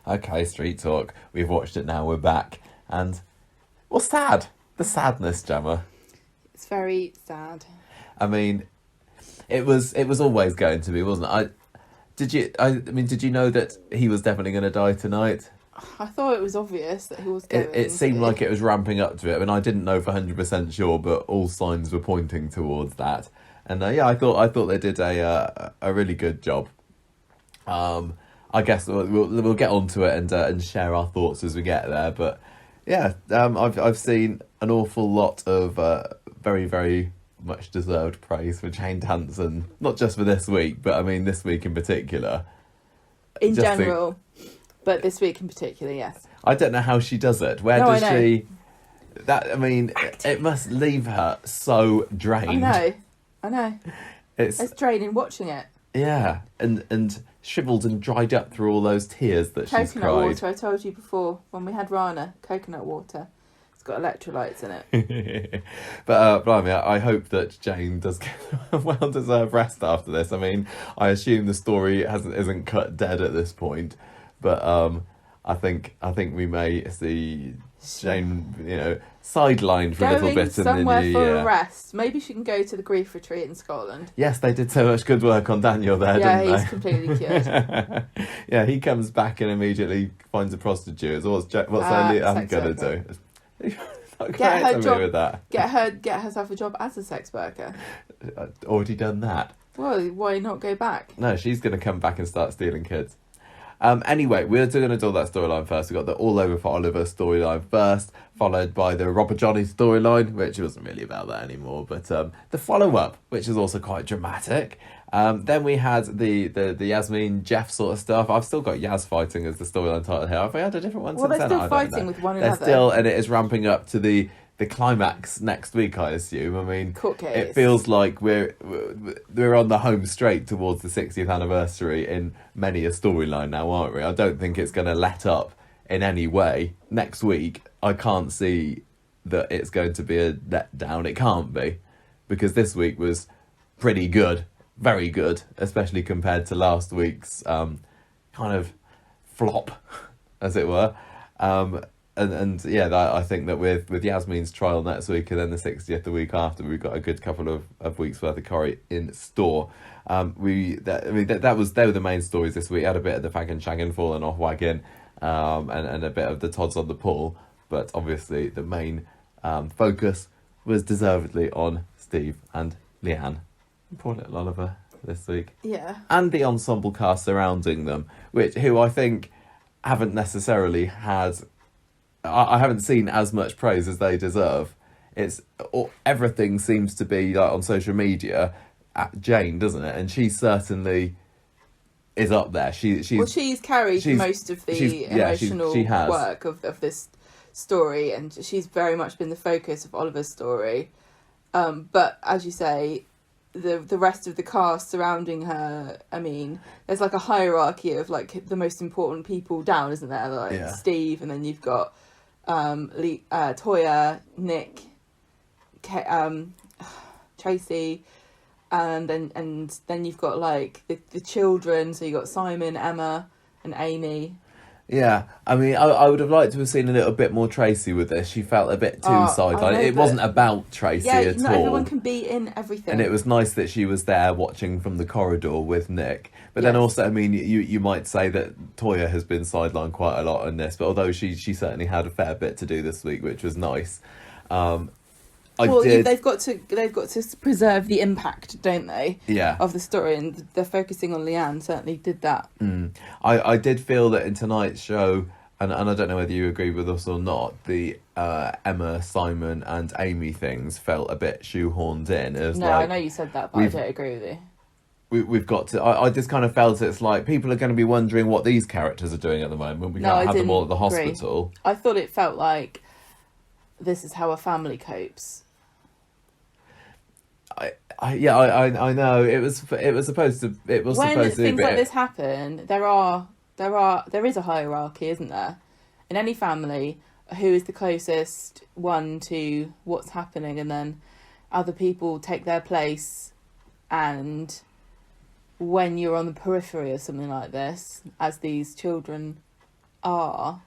Okay, Street Talk. We've watched it now. We're back, and well, sad. The sadness, Gemma. It's very sad. I mean, it was always going to be, wasn't it? Did you know that he was definitely going to die tonight? I thought it was obvious that he was going It seemed like it was ramping up to it. I mean, I didn't know for 100% sure, but all signs were pointing towards that. And yeah, I thought they did a really good job. I guess we'll get onto it and share our thoughts as we get there. But yeah, I've seen an awful lot of very, very much deserved praise for Jane Danson, not just for this week, but I mean this week in particular. In general, but this week in particular, yes. I don't know how she does it. Where does she? It must leave her so drained. I know. It's draining watching it. Yeah, and shriveled and dried up through all those tears that she's cried. Coconut water, I told you before, when we had Rana, coconut water. It's got electrolytes in it. But blimey, I hope that Jane does get a well-deserved rest after this. I mean, I assume the story isn't cut dead at this point, but I think we may see Jane, sidelined for a little bit in the new year. Somewhere for a rest. Maybe she can go to the grief retreat in Scotland. Yes, they did so much good work on Daniel there, didn't they? Yeah, he's completely cured. Yeah, he comes back and immediately finds a prostitute. So what's Leanne gonna do? Get her job with that. Get herself a job as a sex worker. Already done that. Well, why not go back? No, she's gonna come back and start stealing kids. Anyway, we're going to do that storyline first. We've got the All Over for Oliver storyline first, followed by the Robert Johnny storyline, which wasn't really about that anymore, but the follow-up, which is also quite dramatic. Then we had the Yasmin Geoff sort of stuff. I've still got Yaz fighting as the storyline title here. Have we had a different one since then? Well, they're still fighting with one another. They're still, and it is ramping up to the climax next week, I assume. I mean, court case. It feels like we're on the home straight towards the 60th anniversary in many a storyline now, aren't we? I don't think it's going to let up in any way. Next week, I can't see that it's going to be a letdown. It can't be, because this week was pretty good, very good, especially compared to last week's kind of flop, as it were. And yeah, I think that with Yasmin's trial next week and then the 60th the week after, we've got a good couple of weeks worth of Corrie in store. They were the main stories this week. Had a bit of the fag and shagging falling off wagon, and a bit of the Tods on the pull, but obviously the main focus was deservedly on Steve and Leanne. Poor little Oliver this week. Yeah. And the ensemble cast surrounding them, who I think haven't necessarily had. I haven't seen as much praise as they deserve. Everything seems to be like on social media at Jane, doesn't it? And she certainly is up there. She's carried most of the emotional work of this story, and she's very much been the focus of Oliver's story. But as you say, the rest of the cast surrounding her, I mean, there's like a hierarchy of like the most important people down, isn't there? Like Steve, and then you've got Toya, Nick, Tracy, and then you've got like the children. So you got Simon, Emma, and Amy. Yeah, I mean, I would have liked to have seen a little bit more Tracy with this. She felt a bit too sidelined. It wasn't about Tracy at all. Not everyone can be in everything. And it was nice that she was there watching from the corridor with Nick. But then also, I mean, you might say that Toya has been sidelined quite a lot in this. But although she certainly had a fair bit to do this week, which was nice. They've got to preserve the impact, don't they? Yeah. Of the story, and they're focusing on Leanne. Certainly did that. I did feel that in tonight's show, and I don't know whether you agree with us or not, the Emma, Simon, and Amy things felt a bit shoehorned in. I know you said that, but I don't agree with you. We've got to. I just kind of felt it's like people are going to be wondering what these characters are doing at the moment. We can't have them all at the hospital. I thought it felt like this is how a family copes. I know it was supposed to be when things like this happen. There is a hierarchy, isn't there? In any family, who is the closest one to what's happening, and then other people take their place. And when you're on the periphery of something like this, as these children are,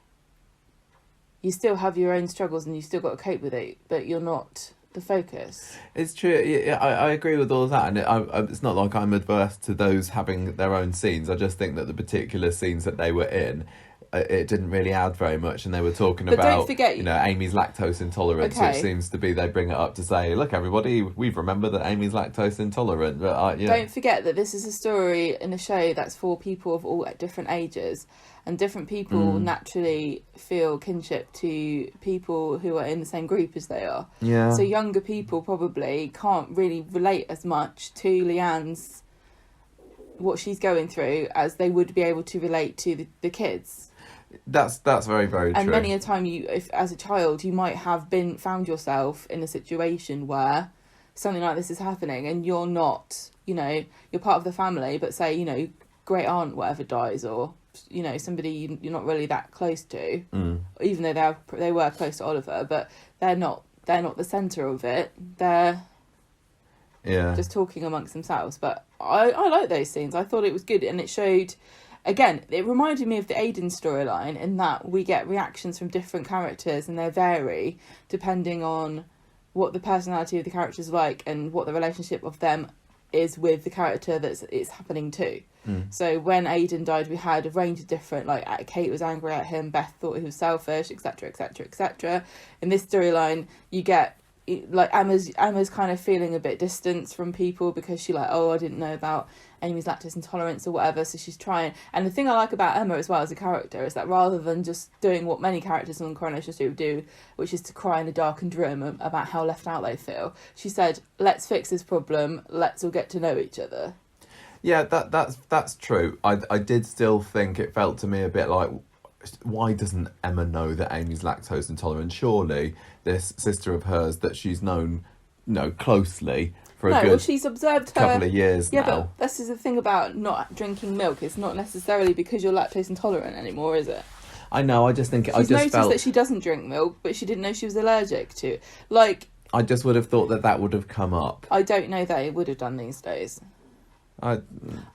you still have your own struggles and you still got to cope with it, but you're not the focus. It's true. I agree with all of that, and it's not like I'm adverse to those having their own scenes. I just think that the particular scenes that they were in, it didn't really add very much, and they were talking about, don't forget, Amy's lactose intolerance, which seems to be, they bring it up to say, look, everybody, we've remembered that Amy's lactose intolerant. But don't forget that this is a story in a show that's for people of all different ages, and different people naturally feel kinship to people who are in the same group as they are. Yeah. So younger people probably can't really relate as much to Leanne's, what she's going through, as they would be able to relate to the kids. That's very, very true. And many a time, if as a child, you might have found yourself in a situation where something like this is happening, and you're not, you're part of the family, but say, great aunt whatever dies, or somebody you're not really that close to, even though they were close to Oliver, but they're not the centre of it. They're just talking amongst themselves. But I like those scenes. I thought it was good, and it showed. Again, it reminded me of the Aiden storyline in that we get reactions from different characters, and they vary depending on what the personality of the character is like and what the relationship of them is with the character that it's happening to. So when Aiden died, we had a range of different, like Kate was angry at him, Beth thought he was selfish, etc, etc, etc. In this storyline, you get like Emma's kind of feeling a bit distance from people because she I didn't know about Amy's lactose intolerance or whatever, so she's trying. And the thing I like about Emma as well as a character is that rather than just doing what many characters on Coronation Street do, which is to cry in a darkened room about how left out they feel, she said, let's fix this problem, let's all get to know each other. Yeah, that's true. I did still think it felt to me a bit like, why doesn't Emma know that Amy's lactose intolerant? Surely this sister of hers that she's known, closely for a good she's observed her couple of years now. Yeah, but this is the thing about not drinking milk. It's not necessarily because you're lactose intolerant anymore, is it? I know. I just think she's noticed that she doesn't drink milk, but she didn't know she was allergic to it. I just would have thought that would have come up. I don't know that it would have done these days.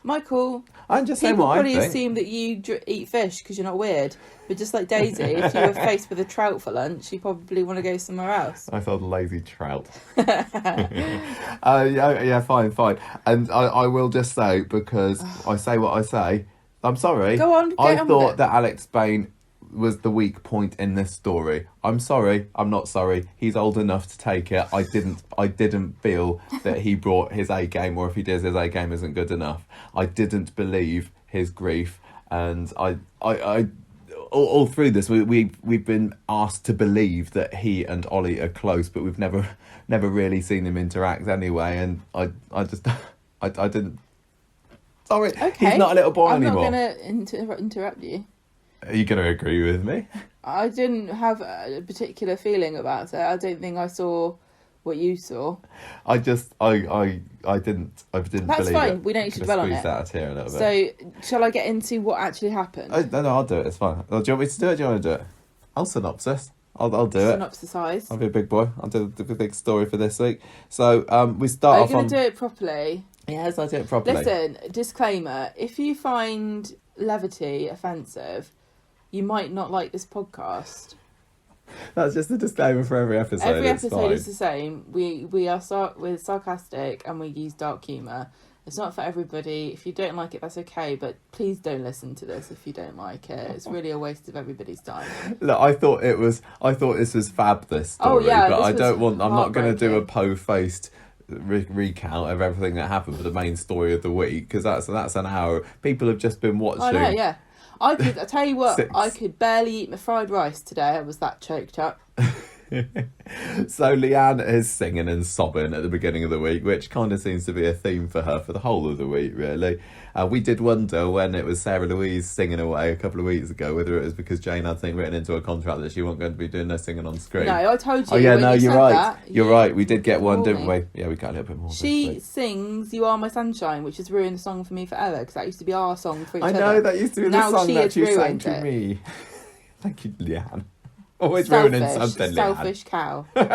Michael, I'm just saying what I think. People probably assume that you eat fish because you're not weird. But just like Daisy, if you were faced with a trout for lunch, you probably want to go somewhere else. I thought lazy trout. Yeah, fine. And I will just say, because I say what I say, I'm sorry. Go on, I thought that Alex Bain was the weak point in this story. I'm sorry. I'm not sorry. He's old enough to take it. I didn't feel that he brought his A game, or if he does, his A game isn't good enough. I didn't believe his grief, and I all through this we've been asked to believe that he and Ollie are close, but we've never really seen them interact anyway. And I just didn't. Sorry, okay. He's not a little boy anymore. I'm not going to interrupt you. Are you going to agree with me? I didn't have a particular feeling about it. I don't think I saw what you saw. I didn't That's believe That's fine. It. We don't need to dwell on it. Out here a little bit. So, shall I get into what actually happened? No, I'll do it. It's fine. Do you want me to do it? Do you want to do it? I'll synopsis. I'll do it. Synopsisize. I'll be a big boy. I'll do the big story for this week. So we start off on... Are you going to do it properly? Yes, I'll do it properly. Listen, disclaimer. If you find levity offensive, you might not like this podcast. That's just a disclaimer for every episode. Every episode is the same. We're sarcastic and we use dark humour. It's not for everybody. If you don't like it, that's okay. But please don't listen to this if you don't like it. It's really a waste of everybody's time. Look, I thought this was fab. This story, but I'm not going to do a po-faced recount of everything that happened for the main story of the week, because that's an hour. People have just been watching. I know, yeah. I tell you what, I could barely eat my fried rice today. I was that choked up. So Leanne is singing and sobbing at the beginning of the week, which kind of seems to be a theme for her for the whole of the week, really. We did wonder when it was Sarah Louise singing away a couple of weeks ago whether it was because Jane had something written into her contract that she wasn't going to be doing no singing on screen. No, I told you. Oh yeah, no, you're right. You're right. We did get one, didn't we? Yeah, we got a little bit more. She sings "You Are My Sunshine," which has ruined the song for me forever, because that used to be our song for each other. I know, that used to be the song that you sang to me. Thank you, Leanne. Always ruining something, selfish cow. Speaking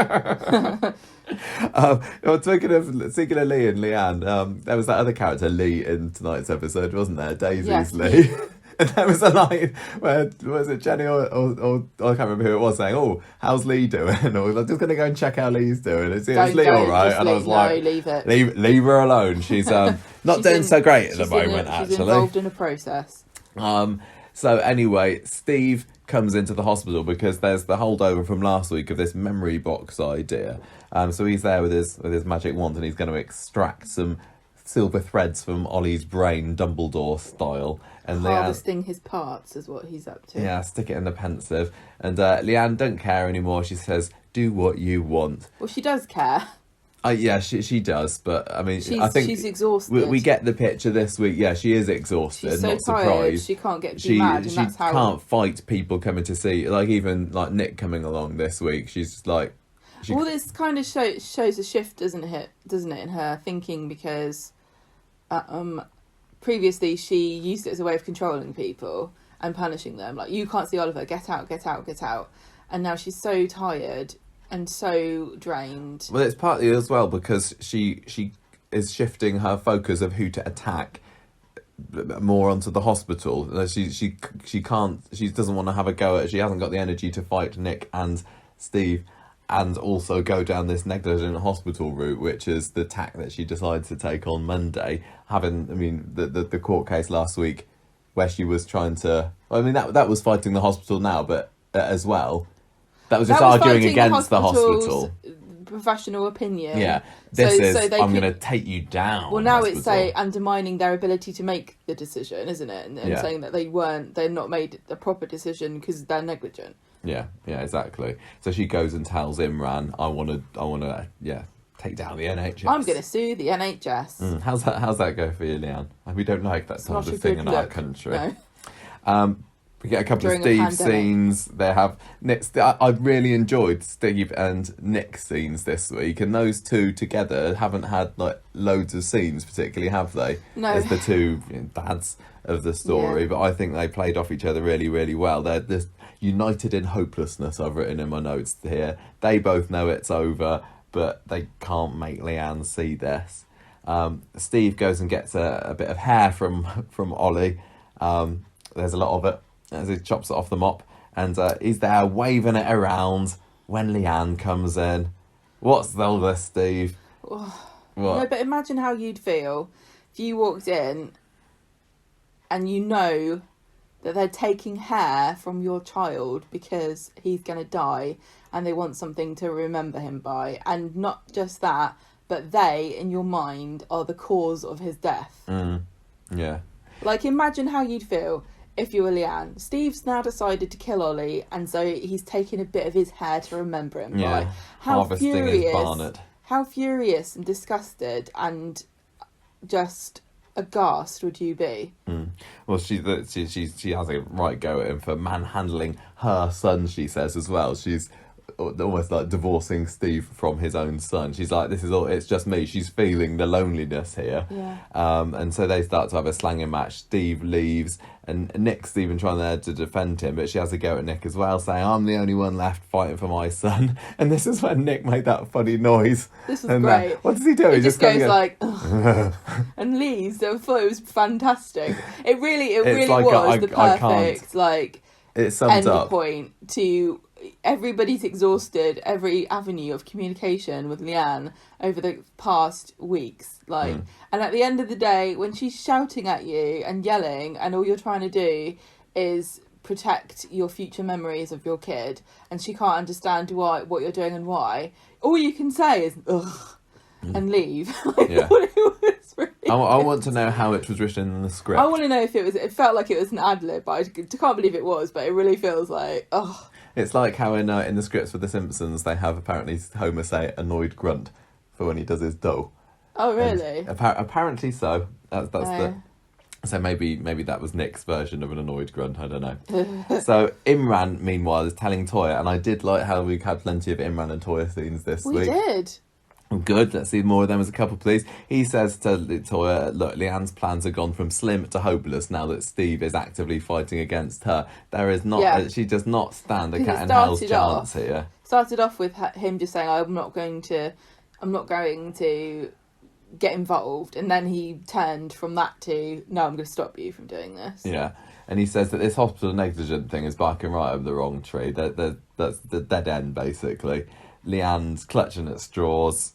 of Lee and Leanne, there was that other character Lee in tonight's episode, wasn't there? Daisy's Lee. And there was a line where, was it Jenny or I can't remember who it was, saying, "Oh, how's Lee doing?" And I was like, just going to go and check how Lee's doing. Is Lee all right? And I was like, leave it. Leave her alone. She's not doing so great at the moment, actually. She's involved in a process. So anyway, Steve comes into the hospital because there's the holdover from last week of this memory box idea. So he's there with his magic wand, and he's going to extract some silver threads from Ollie's brain, Dumbledore style. And harvesting his parts is what he's up to. Yeah, stick it in the pensive. And Leanne don't care anymore. She says, "Do what you want." Well, she does care. Yeah, she does, but I mean, I think she's exhausted. We get the picture this week. Yeah, she is exhausted. She's so not tired. Surprised. She can't get mad, and that's how. She can't fight people coming to see, like even like Nick coming along this week. She's just like. Well, this kind of shows a shift, doesn't it, in her thinking, because previously she used it as a way of controlling people and punishing them. Like, you can't see Oliver, get out, get out, get out. And now she's so tired and so drained. Well, it's partly as well because she is shifting her focus of who to attack more onto the hospital. She doesn't want to have a go at it. She hasn't got the energy to fight Nick and Steve and also go down this negligent hospital route, which is the tack that she decides to take on Monday. The court case last week where she was trying to... I mean, that was fighting the hospital now, but as well, that was just arguing against the hospital. Professional opinion. Yeah, I'm going to take you down. Well, now it's undermining their ability to make the decision, isn't it? And saying that they've not made a proper decision because they're negligent. Yeah, exactly. So she goes and tells Imran, I want to, take down the NHS. I'm going to sue the NHS. How's that go for you, Leanne? We don't like that sort of thing in our country. No. We get a couple of Steve scenes. They have Nick. I really enjoyed Steve and Nick scenes this week, and those two together haven't had like loads of scenes, particularly, have they? No. As the two dads of the story, but I think they played off each other really, really well. They're this united in hopelessness. I've written in my notes here. They both know it's over, but they can't make Leanne see this. Steve goes and gets a bit of hair from Ollie. There's a lot of it. As he chops it off the mop, and he's there waving it around when Leanne comes in. What's all this, Steve? What? No, but imagine how you'd feel if you walked in and you know that they're taking hair from your child because he's going to die and they want something to remember him by. And not just that, but they, in your mind, are the cause of his death. Yeah. Like, imagine how you'd feel if you were Leanne. Steve's now decided to kill Ollie, and so he's taking a bit of his hair to remember him. Yeah, right? harvesting his Barnet. How furious and disgusted and just aghast would you be? Well, she has a right go at him for manhandling her son, she says, as well. She's almost like divorcing Steve from his own son. She's like, this is all, it's just me. She's feeling the loneliness here. Yeah. And so they start to have a slanging match. Steve leaves, and Nick's even trying there to defend him, but she has a go at Nick as well, saying, I'm the only one left fighting for my son. And this is when Nick made that funny noise. This was great. What does he do? He just goes like, and leaves. I thought it was fantastic. It really like was the perfect end point to... Everybody's exhausted every avenue of communication with Leanne over the past weeks, and at the end of the day, when she's shouting at you and yelling, and all you're trying to do is protect your future memories of your kid, and she can't understand what you're doing and why, all you can say is ugh and leave. I want to know how it was written in the script. I want to know if it felt like it was an ad-lib, but I can't believe it was, but it really feels like ugh. It's like how in the scripts for The Simpsons they have apparently Homer say annoyed grunt for when he does his dough. Oh really? Apparently so. So maybe that was Nick's version of an annoyed grunt. I don't know. So Imran meanwhile is telling Toya, and I did like how we had plenty of Imran and Toya scenes this week. We did. Good, let's see more of them as a couple, please. He says to Toya, look, Leanne's plans have gone from slim to hopeless now that Steve is actively fighting against her. There is not, she does not stand a cat and hell's chance here. Started off with him just saying, I'm not going to get involved, and then he turned from that to, no, I'm going to stop you from doing this. Yeah, and he says that this hospital negligent thing is barking right up the wrong tree. That's the dead end, basically. Leanne's clutching at straws.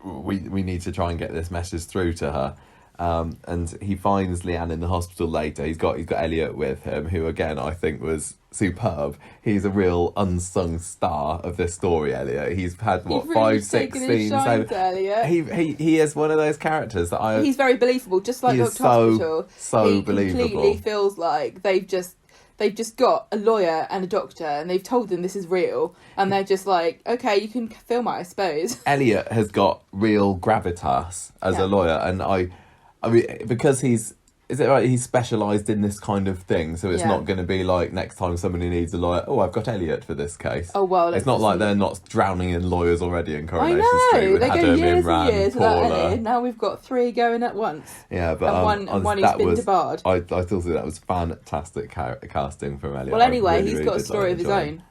We need to try and get this message through to her. And he finds Leanne in the hospital later. He's got Elliot with him, who again I think was superb. He's a real unsung star of this story, Elliot. He's had really 5, 6 scenes. He is one of those characters that he's very believable, just like Dr. Hospital. So believable. He completely feels like they've just got a lawyer and a doctor, and they've told them this is real, and they're just like, okay, you can film it, I suppose. Elliot has got real gravitas as a lawyer, and I mean, because he's specialised in this kind of thing, so it's not going to be like next time somebody needs a lawyer, oh, I've got Elliot for this case. Oh, well, it's not like they're not drowning in lawyers already in Coronation Street with they Adam, go years Imran, and years Paula. without Elliot. Now we've got 3 going at once. Yeah, but and one who's been debarred. I thought that was fantastic casting from Elliot. Well, anyway, he's got a story of his own.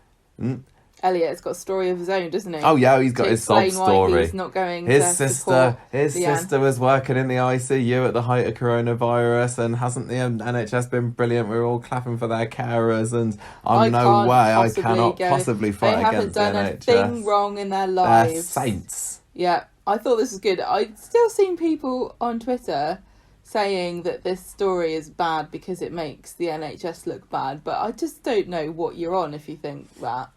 Elliot's got a story of his own, doesn't he? Oh yeah, he's got his sob story. Why he's not going his to sister was working in the ICU at the height of coronavirus, and hasn't the NHS been brilliant? We're all clapping for their carers, and I cannot possibly fight against the NHS. They haven't done a thing wrong in their lives. They're saints. Yeah, I thought this was good. I've still seen people on Twitter saying that this story is bad because it makes the NHS look bad, but I just don't know what you're on if you think that.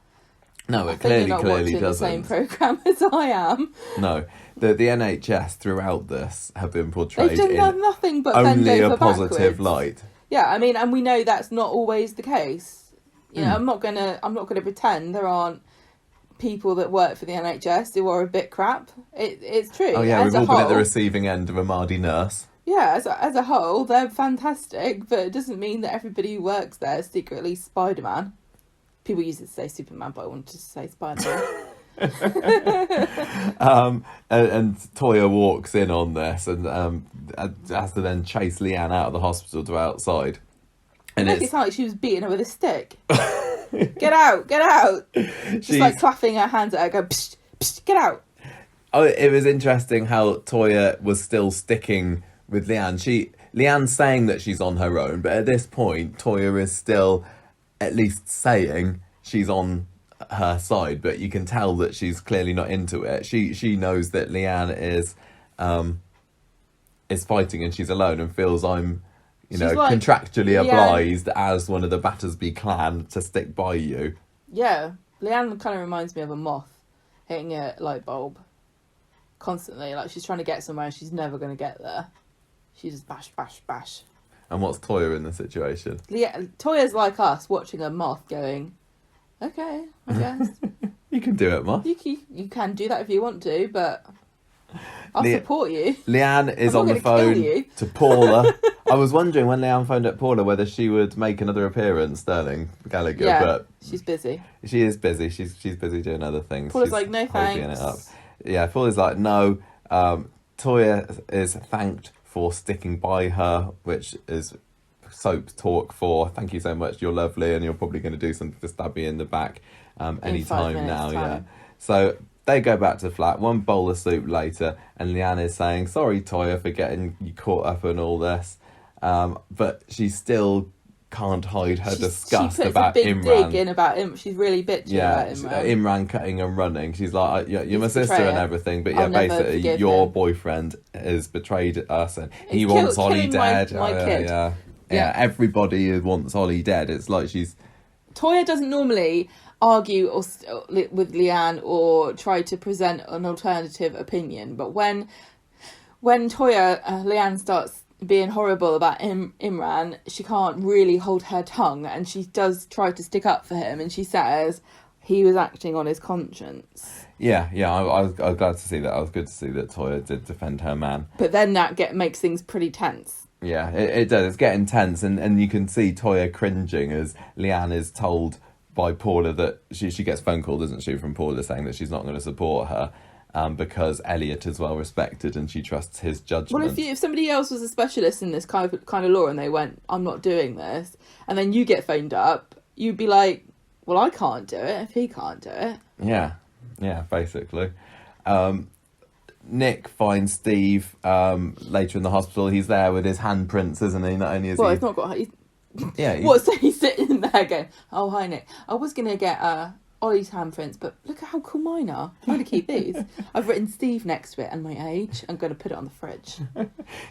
No, it clearly doesn't. The same programme as I am. No, the NHS throughout this have been portrayed They've done nothing but only a positive light. Yeah, I mean, and we know that's not always the case. You know, I'm not gonna pretend there aren't people that work for the NHS who are a bit crap. It's true. Oh yeah, we've all been at the receiving end of a Mardy nurse. Yeah, as a whole, they're fantastic, but it doesn't mean that everybody who works there is secretly Spider-Man. People use it to say Superman, but I wanted to say Spider-Man. And Toya walks in on this and has to then chase Leanne out of the hospital to outside. And it sounded like she was beating her with a stick. Get out! Just like clapping her hands at her, going, psh, psh, get out! Oh, it was interesting how Toya was still sticking with Leanne. Leanne's saying that she's on her own, but at this point, Toya is still at least saying she's on her side, but you can tell that she's clearly not into it. She knows that Leanne is fighting and she's alone, and feels I'm contractually obliged as one of the Battersby clan to stick by you. Yeah, Leanne kind of reminds me of a moth hitting a light bulb constantly. Like she's trying to get somewhere and she's never going to get there. She just bash, bash, bash. And what's Toya in the situation? Yeah, Toya's like us, watching a moth going, okay, I guess. You can do it, moth. You can do that if you want to, but I'll support you. Leanne is on the phone to Paula. I was wondering when Leanne phoned up Paula whether she would make another appearance, Sterling Gallagher, but she's busy. She is busy. She's busy doing other things. Paula's like, no thanks. It up. Yeah, Paula's like, no. Toya is thanked for sticking by her, which is soap talk for thank you so much, you're lovely, and you're probably going to do something to stab me in the back any time now. Yeah, so they go back to the flat, one bowl of soup later, and Leanne is saying sorry Toya for getting you caught up in all this, but she still can't hide her disgust about Imran. She puts a big dig in about him. She's really bitchy about Imran. Imran cutting and running. She's like, you're my sister and everything, but basically your boyfriend has betrayed us and he wants Ollie dead. My kid. Yeah, everybody wants Ollie dead. It's like she's... Toya doesn't normally argue with Leanne or try to present an alternative opinion, but when Leanne starts being horrible about Imran, she can't really hold her tongue, and she does try to stick up for him, and she says he was acting on his conscience. Yeah, I was glad to see that. I was good to see that Toya did defend her man. But then that makes things pretty tense. Yeah, it does. It's getting tense, and you can see Toya cringing as Leanne is told by Paula that she gets a phone call, doesn't she, from Paula saying that she's not going to support her. Because Elliot is well respected and she trusts his judgment. Well, if somebody else was a specialist in this kind of law and they went, I'm not doing this, and then you get phoned up, you'd be like, well, I can't do it if he can't do it. Yeah, basically. Nick finds Steve later in the hospital. He's there with his handprints, isn't he? Not only is he's not got... Yeah. So he's sitting there going, oh, hi, Nick. I was going to get Ollie's handprints, but look at how cool mine are. I'm going to keep these. I've written Steve next to it and my age. I'm going to put it on the fridge.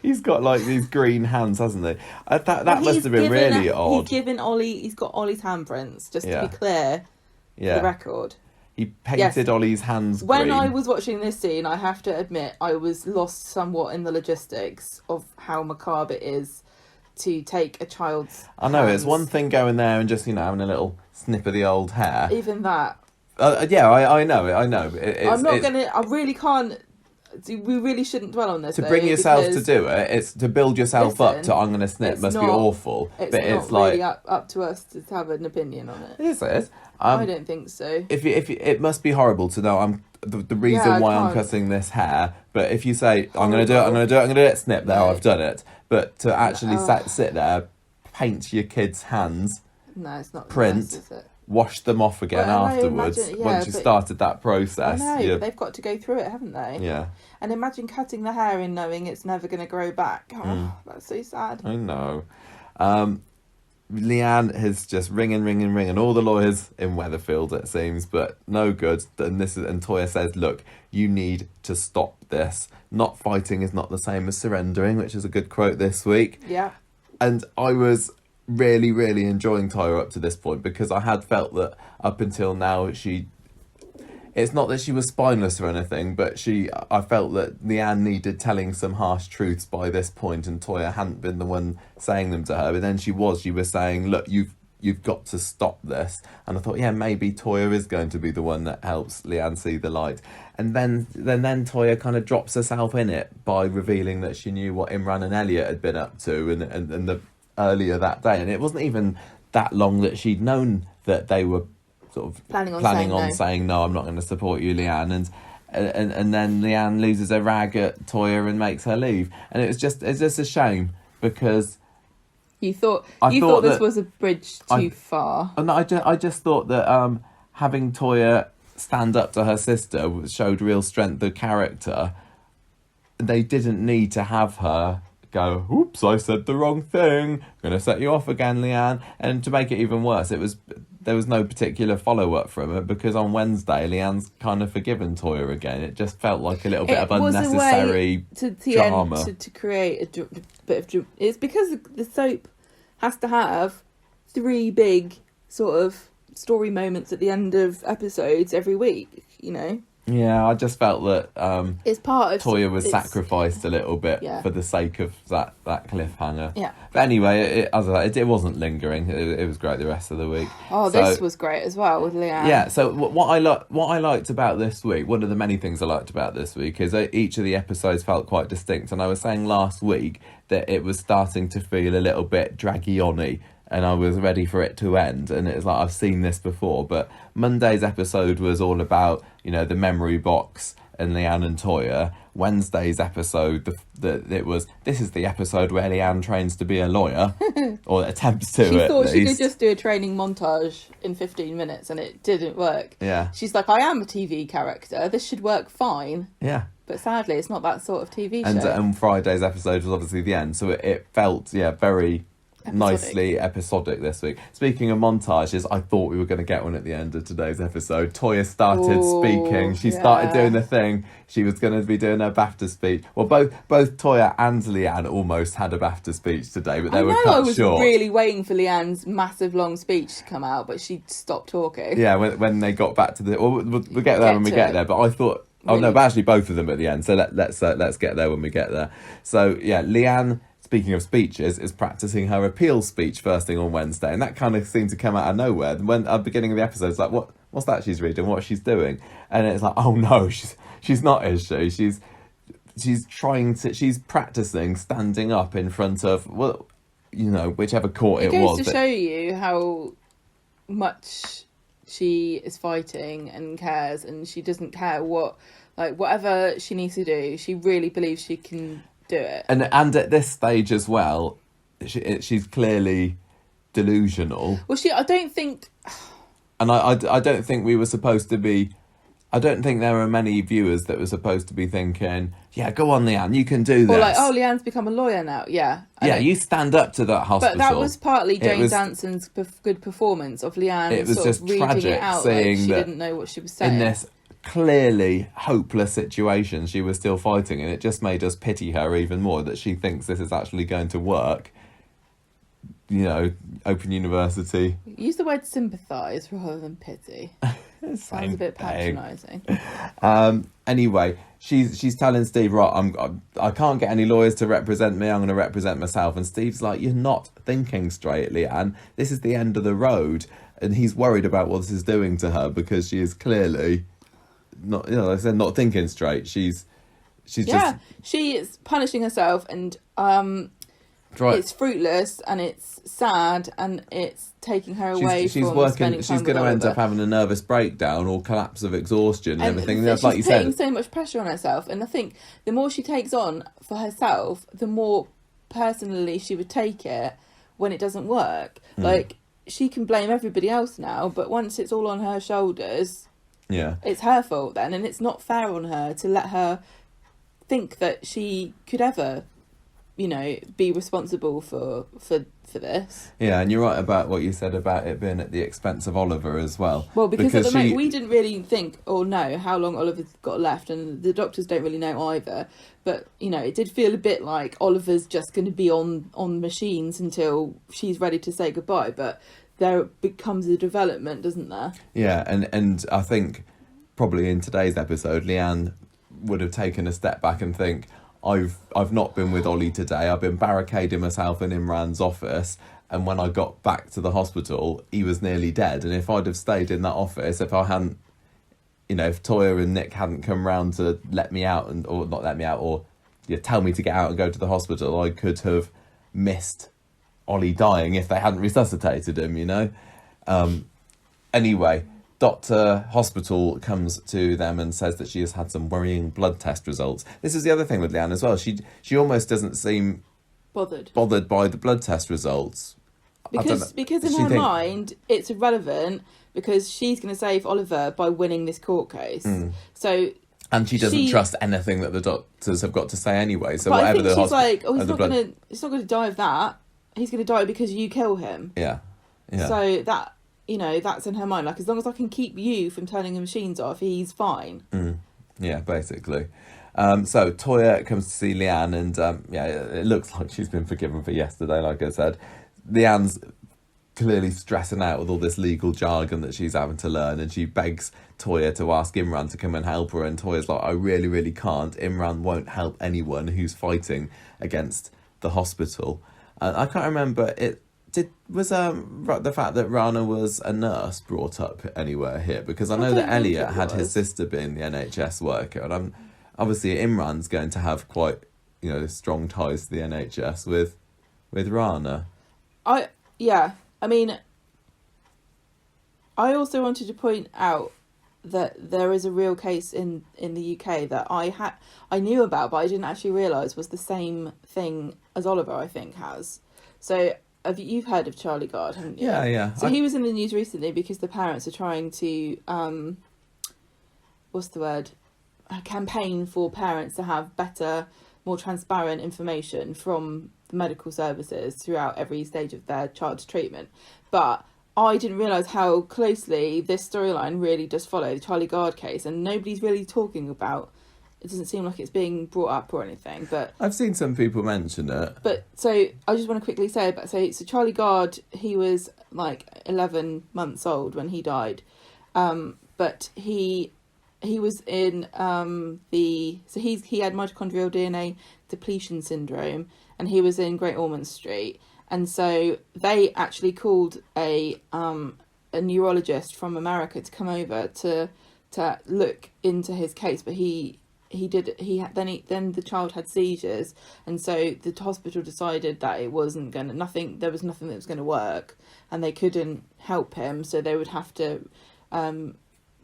He's got like these green hands, hasn't he? That must have been really odd. He's got Ollie's handprints, just to be clear, for the record. He painted Ollie's hands green. When I was watching this scene, I have to admit, I was lost somewhat in the logistics of how macabre it is to take a child's I know, hands. It's one thing going there and just, having a little snip of the old hair. Even that. I know. I'm not going to... I really can't... We really shouldn't dwell on this. To bring yourself to do it, it's to build yourself up to I'm going to snip must be awful. It's not really up to us to have an opinion on it. Yes, it is. I don't think so. If it must be horrible to know the reason why I'm cutting this hair, but if you say I'm going to do it, snip there, I've done it. But to actually sit there, paint your kids' hands, no, it's not print, nice, is it? Wash them off again afterwards. Once you started that process, I know, but they've got to go through it, haven't they? Yeah. And imagine cutting the hair and knowing it's never going to grow back. Oh, that's so sad. I know. Leanne is just ringing all the lawyers in Weatherfield, it seems, but no good. And Toya says, look, you need to stop this. Not fighting is not the same as surrendering, which is a good quote this week. Yeah. And I was really, really enjoying Toya up to this point, because I had felt that up until now it's not that she was spineless or anything, but I felt that Leanne needed telling some harsh truths by this point, and Toya hadn't been the one saying them to her. But then she was saying, look, you've got to stop this. And I thought, maybe Toya is going to be the one that helps Leanne see the light. And then Toya kind of drops herself in it by revealing that she knew what Imran and Elliot had been up to and the earlier that day. And it wasn't even that long that she'd known that they were sort of planning on saying no, I'm not going to support you, Leanne, and then Leanne loses her rag at Toya and makes her leave, and it's just a shame, because you thought this was a bridge too far. No, I just thought that having Toya stand up to her sister showed real strength of character. They didn't need to have her go, oops, I said the wrong thing, I'm going to set you off again, Leanne. And to make it even worse, there was no particular follow-up from it, because on Wednesday, Leanne's kind of forgiven Toya again. It just felt like a little bit of unnecessary drama. To create a bit of... It's because the soap has to have 3 big sort of story moments at the end of episodes every week, Yeah, I just felt that it's part of Toya was sacrificed a little bit for the sake of that cliffhanger. Yeah. But anyway, it wasn't lingering. It was great the rest of the week. Oh, this was great as well with Leanne. Yeah. So what I liked about this week, one of the many things I liked about this week, is that each of the episodes felt quite distinct. And I was saying last week that it was starting to feel a little bit draggy-on-y, and I was ready for it to end. And it was like, I've seen this before. But Monday's episode was all about, the memory box and Leanne and Toya. Wednesday's episode, this is the episode where Leanne trains to be a lawyer, or attempts to. She thought she could just do a training montage in 15 minutes, and it didn't work. Yeah. She's like, I am a TV character. This should work fine. Yeah. But sadly, it's not that sort of TV show. And Friday's episode was obviously the end, so it felt, very... nicely episodic this week. Speaking of montages, I thought we were going to get one at the end of today's episode. Toya started speaking. She started doing the thing. She was going to be doing her BAFTA speech. Well, both Toya and Leanne almost had a BAFTA speech today, but they were cut short. I was really waiting for Leanne's massive long speech to come out, but she stopped talking. Yeah, when they got back to the... Well, we'll get there when we get there, but I thought... Really? Oh, no, but actually both of them at the end, so let's get there when we get there. So, yeah, Leanne... Speaking of speeches, is practicing her appeal speech first thing on Wednesday, and that kind of seemed to come out of nowhere. When at the beginning of the episode, it's like, what's that she's reading? What she's doing? And it's like, oh no, she's not, is she? She's practicing standing up in front of whichever court it was. It goes to show you how much she is fighting and cares, and she doesn't care whatever she needs to do. She really believes she can do it. And at this stage as well, she's clearly delusional. Well, I don't think... And I don't think we were supposed to be I don't think there are many viewers that were supposed to be thinking, yeah, go on, Leanne, you can do this. Or like, oh, Leanne's become a lawyer now. Yeah. You stand up to that hospital. But that was partly Jane Danson's good performance of Leanne. It was sort just of reading tragic it out seeing like she that didn't know what she was saying. In this clearly hopeless situation, she was still fighting, and it just made us pity her even more that she thinks this is actually going to work. You know, Open University. Use the word sympathise rather than pity. Sounds a bit patronising. Anyway, she's telling Steve, right, I can't get any lawyers to represent me. I'm going to represent myself. And Steve's like, you're not thinking straight, Leanne. This is the end of the road. And he's worried about what this is doing to her because she is clearly not, like I said, not thinking straight. She's just... she is punishing herself, and it's fruitless, and it's sad, and it's taking her away from spending time She's going to end up having a nervous breakdown or collapse of exhaustion and everything. That's like you said. She's putting so much pressure on herself, and I think the more she takes on for herself, the more personally she would take it when it doesn't work. Like, she can blame everybody else now, but once it's all on her shoulders, it's her fault then, and it's not fair on her to let her think that she could ever, be responsible for this. Yeah, and you're right about what you said about it being at the expense of Oliver as well. Well, because at the moment we didn't really think or know how long Oliver's got left, and the doctors don't really know either. But, it did feel a bit like Oliver's just going to be on machines until she's ready to say goodbye. But there becomes a development, doesn't there? Yeah, and I think probably in today's episode, Leanne would have taken a step back and think, I've not been with Ollie today. I've been barricading myself in Imran's office, and when I got back to the hospital, he was nearly dead. And if I'd have stayed in that office, if I hadn't, if Toya and Nick hadn't come round to let me out, or not let me out, or tell me to get out and go to the hospital, I could have missed Ollie dying if they hadn't resuscitated him. Anyway, Dr. Hospital comes to them and says that she has had some worrying blood test results. This is the other thing with Leanne as well. She almost doesn't seem bothered by the blood test results. Because in her mind, it's irrelevant because she's going to save Oliver by winning this court case. So... And she doesn't trust anything that the doctors have got to say anyway. So whatever the she's like, he's not going to die of that. He's going to die because you kill him. Yeah. So that... that's in her mind. Like, as long as I can keep you from turning the machines off, he's fine. Yeah, basically. So Toya comes to see Leanne, and it looks like she's been forgiven for yesterday, like I said. Leanne's clearly stressing out with all this legal jargon that she's having to learn, and she begs Toya to ask Imran to come and help her, and Toya's like, I really, really can't. Imran won't help anyone who's fighting against the hospital. And I can't remember it. Was the fact that Rana was a nurse brought up anywhere here? Because I know that Elliot had his sister being the NHS worker, and obviously Imran's going to have quite strong ties to the NHS with Rana. I also wanted to point out that there is a real case in the UK that I knew about, but I didn't actually realise was the same thing as Oliver, I think, has. So you've heard of Charlie Gard, haven't you? Yeah. So he was in the news recently because the parents are trying to a campaign for parents to have better, more transparent information from the medical services throughout every stage of their child's treatment. But I didn't realise how closely this storyline really does follow the Charlie Gard case, and nobody's really talking about. It doesn't seem like it's being brought up or anything, but I've seen some people mention it. But so I just want to quickly say about so Charlie Gard, he was like 11 months old when he died, but he was in he had mitochondrial DNA depletion syndrome, and he was in Great Ormond Street, and so they actually called a neurologist from America to come over to look into his case, but then the child had seizures, and so the hospital decided that there was nothing that was going to work, and they couldn't help him, so they would have to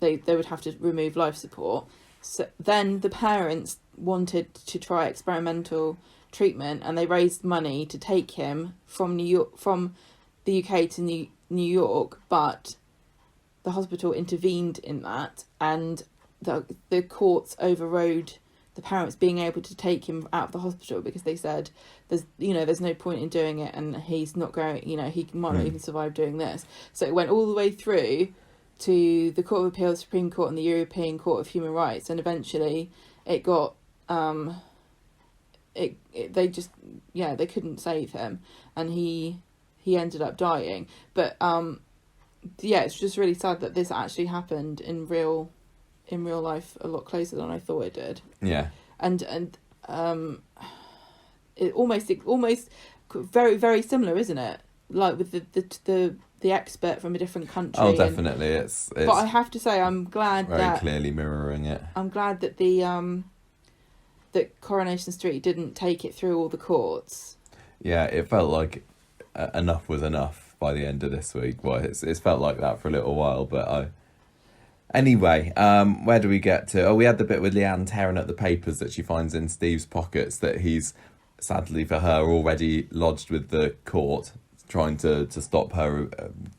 they would have to remove life support. So then the parents wanted to try experimental treatment, and they raised money to take him from the UK to New York, but the hospital intervened in that, and the courts overrode the parents being able to take him out of the hospital because they said there's no point in doing it, and he's not going, he might not even survive doing this. So it went all the way through to the Court of Appeal, the Supreme Court, and the European Court of Human Rights, and eventually it got they couldn't save him, and he ended up dying. But it's just really sad that this actually happened in real life a lot closer than I thought it did. Yeah. And it almost very, very similar, isn't it? Like with the expert from a different country. Oh, definitely. It's but I have to say, I'm glad very clearly mirroring it. I'm glad that that Coronation Street didn't take it through all the courts. Yeah, it felt like enough was enough by the end of this week. Well, it's felt like that for a little while, but Anyway, where do we get to? Oh, we had the bit with Leanne tearing up the papers that she finds in Steve's pockets that he's, sadly for her, already lodged with the court, trying to stop her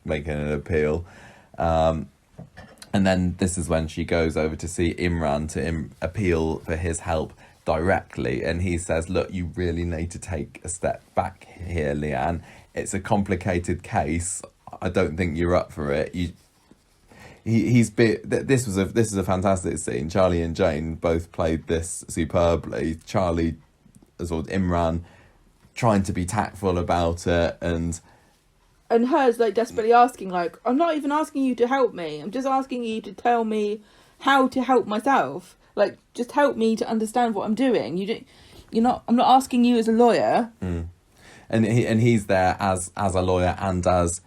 making an appeal. And then this is when she goes over to see Imran to appeal for his help directly. And he says, look, you really need to take a step back here, Leanne. It's a complicated case. I don't think you're up for it. This is a fantastic scene. Charlie and Jane both played this superbly. Charlie, sort of Imran, trying to be tactful about it, and hers like desperately asking, like, I'm not even asking you to help me. I'm just asking you to tell me how to help myself. Like, just help me to understand what I'm doing. I'm not asking you as a lawyer. And he's there as a lawyer and as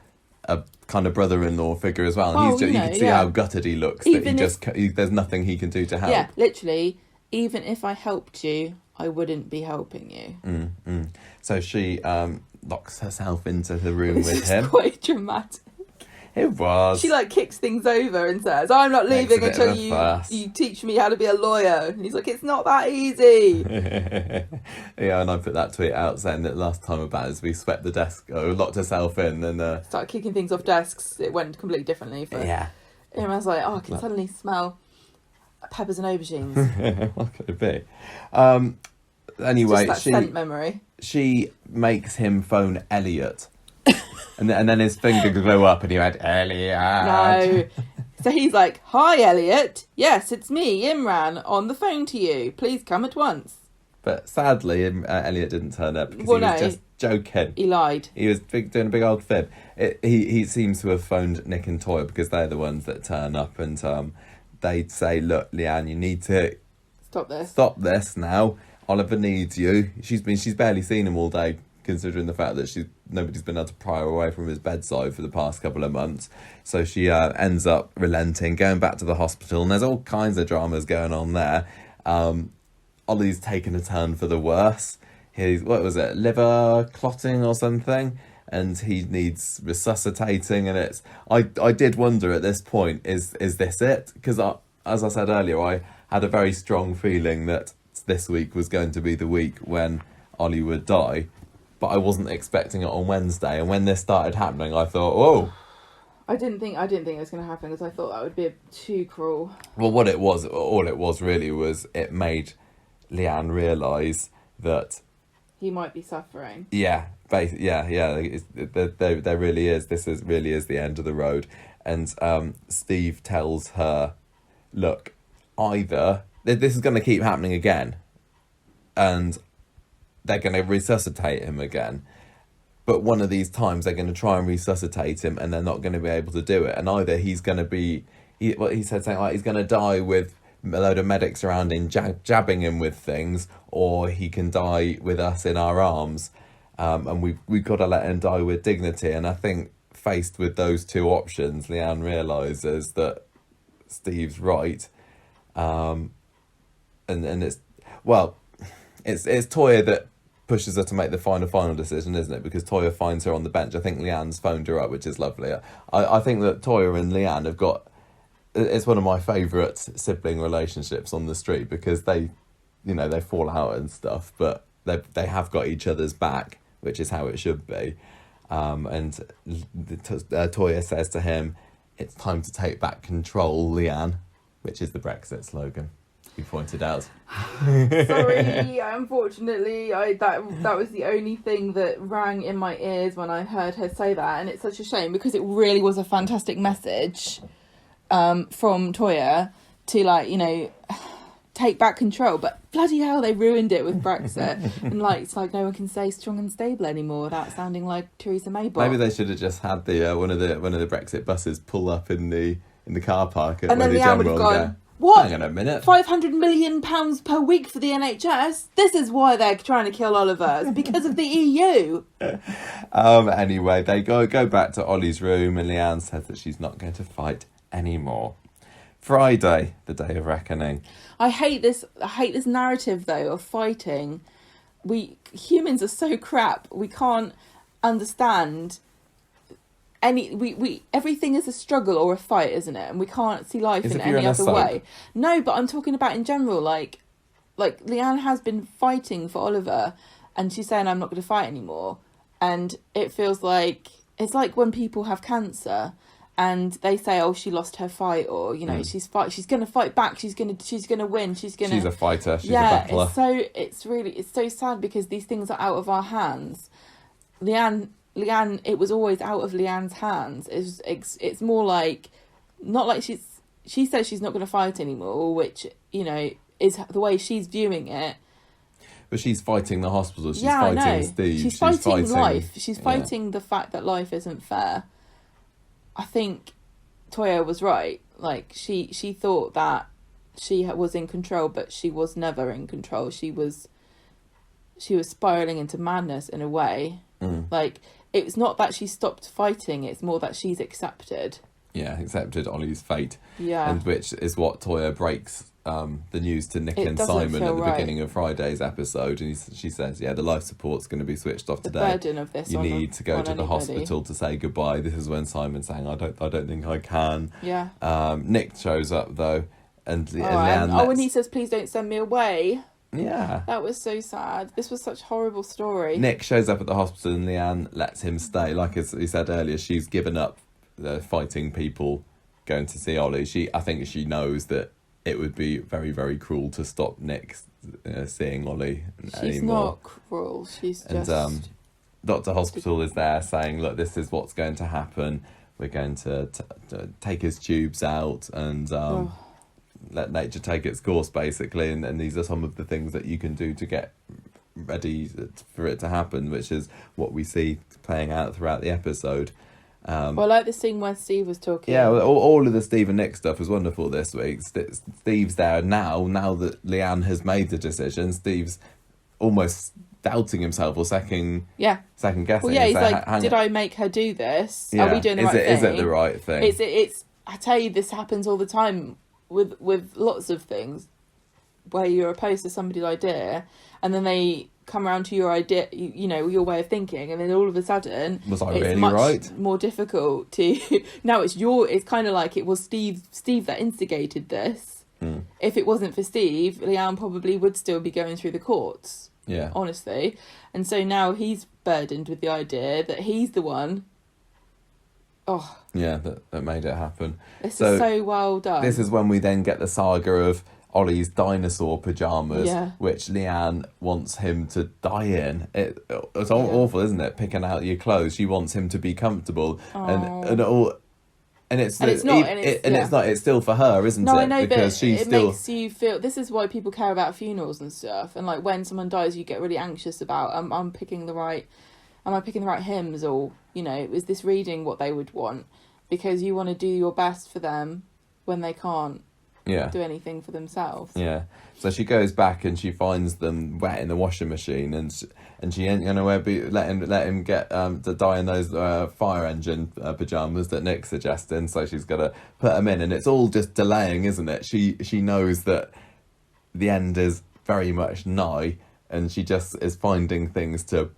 a kind of brother-in-law figure as well, and you can see how gutted he looks. Even that there's nothing he can do to help. Yeah, literally. Even if I helped you, I wouldn't be helping you. So she locks herself into the room with him. It's quite dramatic. It was. She like kicks things over and says, I'm not leaving until you teach me how to be a lawyer. And he's like, it's not that easy. Yeah, and I put that tweet out saying that last time about as we swept the desk, locked herself in and started kicking things off desks. It went completely differently. Yeah. And I was like, I can suddenly smell peppers and aubergines. What could it be? Anyway, just that scent memory. She makes him phone Elliot. And then his finger blew up and he went, Elliot. No. So he's like, hi, Elliot. Yes, it's me, Imran, on the phone to you. Please come at once. But sadly, Elliot didn't turn up because he was just joking. He lied. He was doing a big old fib. He seems to have phoned Nick and Toya because they're the ones that turn up, and they'd say, look, Leanne, you need to stop this now. Oliver needs you. She's barely seen him all day, considering the fact that nobody's been able to pry her away from his bedside for the past couple of months. So she ends up relenting, going back to the hospital, and there's all kinds of dramas going on there. Ollie's taken a turn for the worse. He's, liver clotting or something, and he needs resuscitating, and it's... I did wonder at this point, is this it? Because as I said earlier, I had a very strong feeling that this week was going to be the week when Ollie would die, but I wasn't expecting it on Wednesday. And when this started happening, I thought, "Whoa!" I didn't think it was going to happen because I thought that would be too cruel. Well, all it was really was it made Leanne realise that he might be suffering. Yeah, there really is. Really is the end of the road. And Steve tells her, "Look, either this is going to keep happening again, and they're going to resuscitate him again. But one of these times they're going to try and resuscitate him and they're not going to be able to do it. And either he's going to be... he said something like he's going to die with a load of medics around him jabbing him with things, or he can die with us in our arms. And we've got to let him die with dignity." And I think faced with those two options, Leanne realises that Steve's right. And it's... Well, it's Toya that pushes her to make the final decision, isn't it? Because Toya finds her on the bench. I think Leanne's phoned her up, which is lovely. I think that Toya and Leanne have got... It's one of my favourite sibling relationships on the street because they fall out and stuff, but they have got each other's back, which is how it should be. And Toya says to him, "It's time to take back control, Leanne," which is the Brexit slogan. You pointed out. Sorry, unfortunately, that was the only thing that rang in my ears when I heard her say that, and it's such a shame because it really was a fantastic message from Toya to, like, you know, take back control. But bloody hell, they ruined it with Brexit, and like it's like no one can say strong and stable anymore without sounding like Theresa May. Maybe they should have just had the one of the Brexit buses pull up in the car park at and then the General would have gone. Go, What? Hang on a minute. £500 million per week for the NHS? This is why they're trying to kill Oliver. It's because of the EU. Anyway, they go back to Ollie's room, and Leanne says that she's not going to fight anymore. Friday, the day of reckoning. I hate this narrative though of fighting. We humans are so crap. We can't understand we everything is a struggle or a fight, isn't it? And we can't see life in any other way. No, but I'm talking about in general, like Leanne has been fighting for Oliver, and she's saying I'm not going to fight anymore, and it feels like it's like when people have cancer and they say, oh, she lost her fight, or you know, she's going to fight back, she's going to win, she's a fighter, she's a battler. It's so sad because these things are out of our hands. Leanne, it was always out of Leanne's hands. It's more like, not like she says she's not going to fight anymore, which, you know, is the way she's viewing it. But she's fighting the hospital. She's fighting Steve. She's fighting life. She's fighting the fact that life isn't fair. I think Toya was right. Like, she thought that she was in control, but she was never in control. She was spiraling into madness in a way. Like, it's not that she stopped fighting, it's more that she's accepted. Yeah, accepted Ollie's fate. Yeah. And which is what Toya breaks the news to Nick and Simon at the beginning of Friday's episode. And she says, yeah, the life support's going to be switched off today. The burden of this you need to go to the hospital to say goodbye. This is when Simon's saying, I don't think I can. Yeah. Nick shows up, though. And when he says, please don't send me away. Yeah. That was so sad. This was such a horrible story. Nick shows up at the hospital and Leanne lets him stay. Like as he said earlier, she's given up fighting people going to see Ollie. I think she knows that it would be very, very cruel to stop Nick seeing Ollie anymore. She's not cruel. She's just... And Dr. Hospital is there saying, look, this is what's going to happen. We're going to take his tubes out and... let nature take its course, basically, and these are some of the things that you can do to get ready for it to happen, which is what we see playing out throughout the episode. Well, I like the scene where Steve was talking. Yeah, all of the Steve and Nick stuff was wonderful this week. Steve's there now that Leanne has made the decision. Steve's almost doubting himself or second guessing. Well, yeah, he's like, did I make her do this? Yeah. Are we doing the right thing? Is it the right thing? It's. I tell you, this happens all the time with lots of things where you're opposed to somebody's idea and then they come around to your idea, you know, your way of thinking, and then all of a sudden was I it's really much right? more difficult to now it's kind of like it was Steve that instigated this. If it wasn't for Steve, Leanne probably would still be going through the courts, honestly, and so now he's burdened with the idea that he's the one that made it happen. This is so well done. This is when we then get the saga of Ollie's dinosaur pyjamas, which Leanne wants him to die in. It's awful, isn't it? Picking out your clothes. She wants him to be comfortable, it's still for her, isn't it? No, I know, because but it makes you feel. This is why people care about funerals and stuff, and like when someone dies, you get really anxious about. Am I picking the right hymns, or you know, is this reading what they would want? Because you want to do your best for them when they can't do anything for themselves. Yeah. So she goes back and she finds them wet in the washing machine, and she ain't gonna let him get to die in those fire engine pajamas that Nick's suggesting. So she's gotta put them in, and it's all just delaying, isn't it? She knows that the end is very much nigh, and she just is finding things to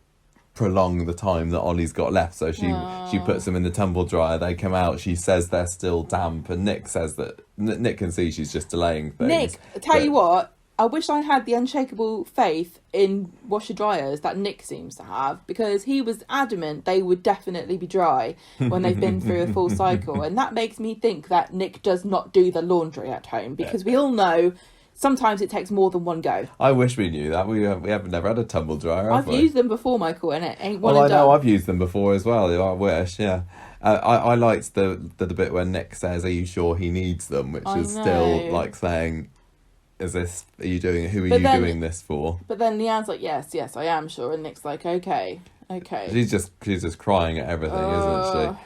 prolong the time that Ollie's got left. So she puts them in the tumble dryer. They come out. She says they're still damp, and Nick says that Nick can see she's just delaying things. Nick, tell you what, I wish I had the unshakable faith in washer dryers that Nick seems to have, because he was adamant they would definitely be dry when they've been through a full cycle. And that makes me think that Nick does not do the laundry at home, because we all know sometimes it takes more than one go. I wish we knew that. We haven't never had a tumble dryer, I've used them before, Michael, and it ain't one and done. I know I've used them before as well. I wish, yeah. I liked the bit where Nick says, "Are you sure he needs them?" Which is still like saying, who are you doing this for? But then Leanne's like, yes, I am sure, and Nick's like, okay. She's just crying at everything, isn't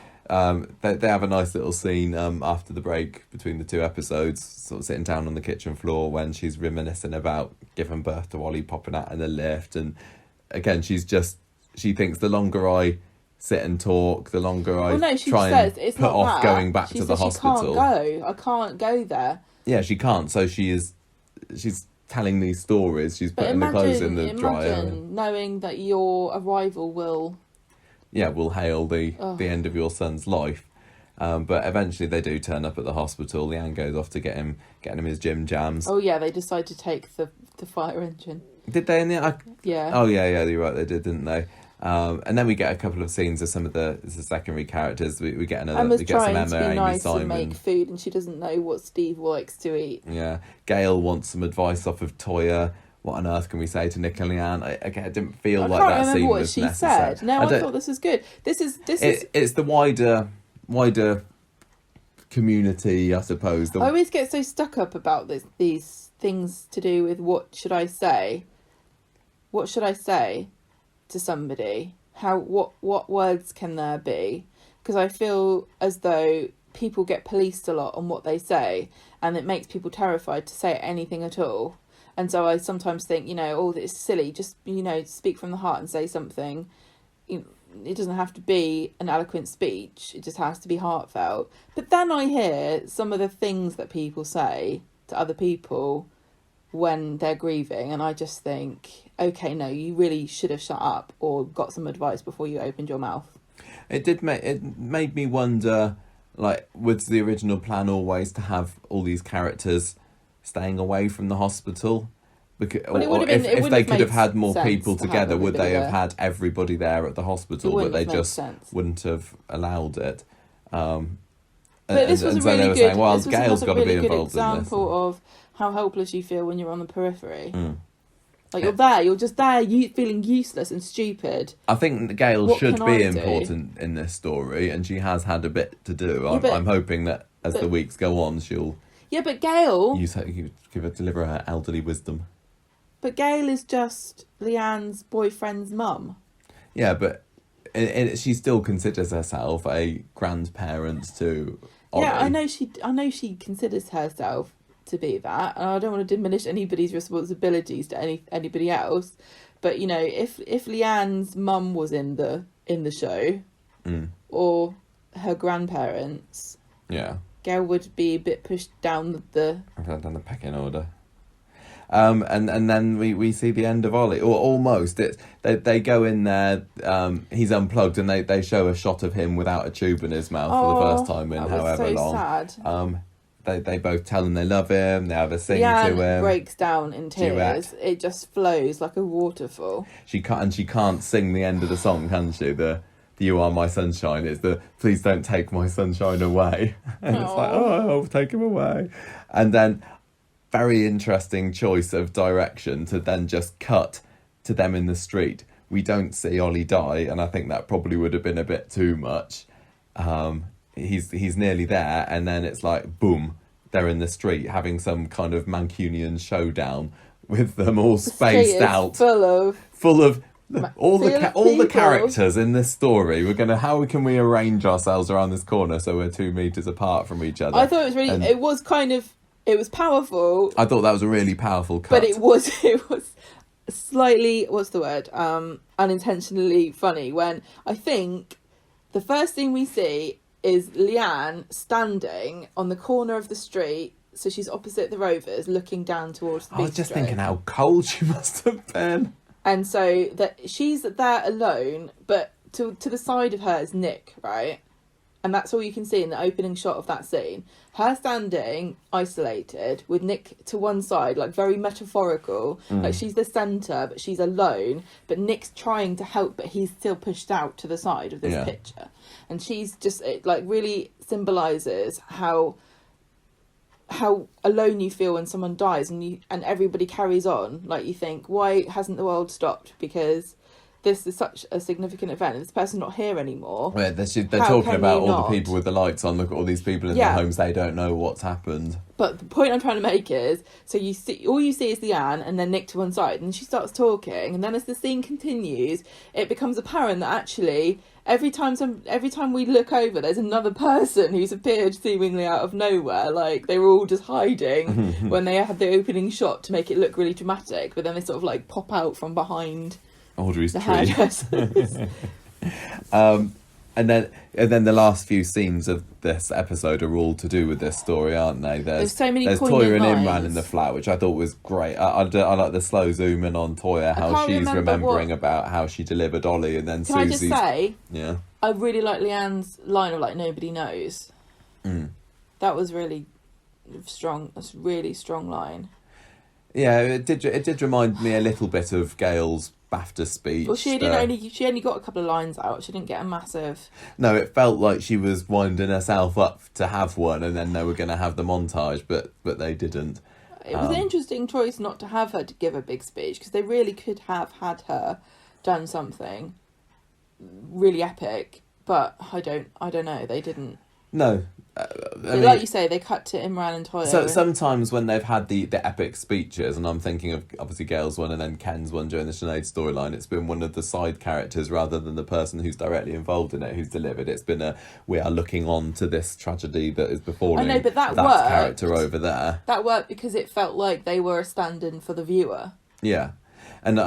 she? They have a nice little scene after the break between the two episodes, sort of sitting down on the kitchen floor when she's reminiscing about giving birth to Ollie, popping out in the lift, and again she thinks the longer I sit and talk, the longer I try and put off going back to the hospital. I can't go there. Yeah, she can't. So she's telling these stories. She's putting the clothes in the dryer. Imagine knowing that your arrival will hail the end of your son's life. But eventually they do turn up at the hospital. Leanne goes off to getting him his gym jams. Oh yeah, they decide to take the fire engine. Did they in the? Yeah. Oh yeah, you're right. They did, didn't they? And then we get a couple of scenes of some of the secondary characters. We get another. Emma's we get trying some Emma, to be Amy, nice Simon. and make food, and she doesn't know what Steve likes to eat. Yeah, Gail wants some advice off of Toya. What on earth can we say to Nick and Leanne? I didn't feel like that scene was necessary. I can't remember what she said. No, I thought this was good. This is. It's the wider community, I suppose. I always get so stuck up about these things to do with what should I say. What should I say to somebody? What words can there be? Because I feel as though people get policed a lot on what they say, and it makes people terrified to say anything at all. And so I sometimes think, this is silly. Just, speak from the heart and say something. It doesn't have to be an eloquent speech. It just has to be heartfelt. But then I hear some of the things that people say to other people when they're grieving, and I just think, okay, no, you really should have shut up or got some advice before you opened your mouth. It made me wonder, like, was the original plan always to have all these characters staying away from the hospital? Because, if they could have had more people together, would they have had everybody there at the hospital? But they just wouldn't have allowed it. But this was a really good. Saying, well, Gail's got to be involved in this. Example of how helpless you feel when you're on the periphery. Like you're just there, you feeling useless and stupid. I think Gail should be important in this story, and she has had a bit to do. I'm hoping that as the weeks go on, she'll. Yeah, but Gail. Deliver her elderly wisdom. But Gail is just Leanne's boyfriend's mum. Yeah, but she still considers herself a grandparent to Ollie. Yeah, I know she considers herself to be that, and I don't want to diminish anybody's responsibilities to anybody else. But if Leanne's mum was in the show, or her grandparents, Gail would be a bit pushed down the pecking order. And then we see the end of Ollie, or almost. They go in there. He's unplugged, and they show a shot of him without a tube in his mouth for the first time in however long. Sad. They both tell him they love him. They have a sing Leanne to him. Breaks down in tears. Duet. It just flows like a waterfall. She can't sing the end of the song, can she? The "You Are My Sunshine." It's the "Please don't take my sunshine away." And it's like, oh, take him away. And then, very interesting choice of direction to then just cut to them in the street. We don't see Ollie die, and I think that probably would have been a bit too much. He's nearly there, and then it's like, boom, they're in the street having some kind of Mancunian showdown with them all spaced out, full of all the characters in this story. How can we arrange ourselves around this corner so we're 2 meters apart from each other? I thought it was really. It was powerful. I thought that was a really powerful cut. But it was slightly, what's the word? Unintentionally funny, when I think the first thing we see is Leanne standing on the corner of the street, so she's opposite the Rovers, looking down towards the beach. I was just thinking how cold she must have been. And so that she's there alone, but to the side of her is Nick, right? and that's all you can see in the opening shot of that scene. Her standing isolated with Nick to one side, like very metaphorical, like she's the centre, but she's alone. But Nick's trying to help, but he's still pushed out to the side of this picture, and she's just, it like really symbolises how alone you feel when someone dies, and everybody carries on. Like, you think, why hasn't the world stopped? Because this is such a significant event, and this person's not here anymore. Yeah, they're talking about all the people with the lights on. Look at all these people in their homes. They don't know what's happened. But the point I'm trying to make is, so all you see is Leanne and then Nick to one side, and she starts talking, and then as the scene continues, it becomes apparent that actually every time we look over, there's another person who's appeared seemingly out of nowhere. Like, they were all just hiding when they had the opening shot to make it look really dramatic, but then they sort of like pop out from behind Audrey's the tree. hairdressers. And then the last few scenes of this episode are all to do with this story, aren't they? There's so many There's poignant Toya and lines. Imran in the flat, which I thought was great. I like the slow zoom in on Toya, how she's remembering about how she delivered Ollie, and then Susie's... Can I just say, yeah, I really like Leanne's line of like, nobody knows. That was really strong. That's a really strong line. Yeah, it did remind me a little bit of Gail's BAFTA speech. Well, she only got a couple of lines out. She didn't get a massive... No, it felt like she was winding herself up to have one, and then they were going to have the montage, but they didn't. It was an interesting choice not to have her to give a big speech, because they really could have had her done something really epic, but I don't know. They didn't. No. I mean, like you say, they cut to Imran and Toya. So sometimes when they've had the epic speeches, and I'm thinking of obviously Gail's one and then Ken's one during the Sinead storyline, it's been one of the side characters rather than the person who's directly involved in it who's delivered. It's been we are looking on to this tragedy that is befalling I know, but that character over there. That worked because it felt like they were a stand-in for the viewer. Yeah. And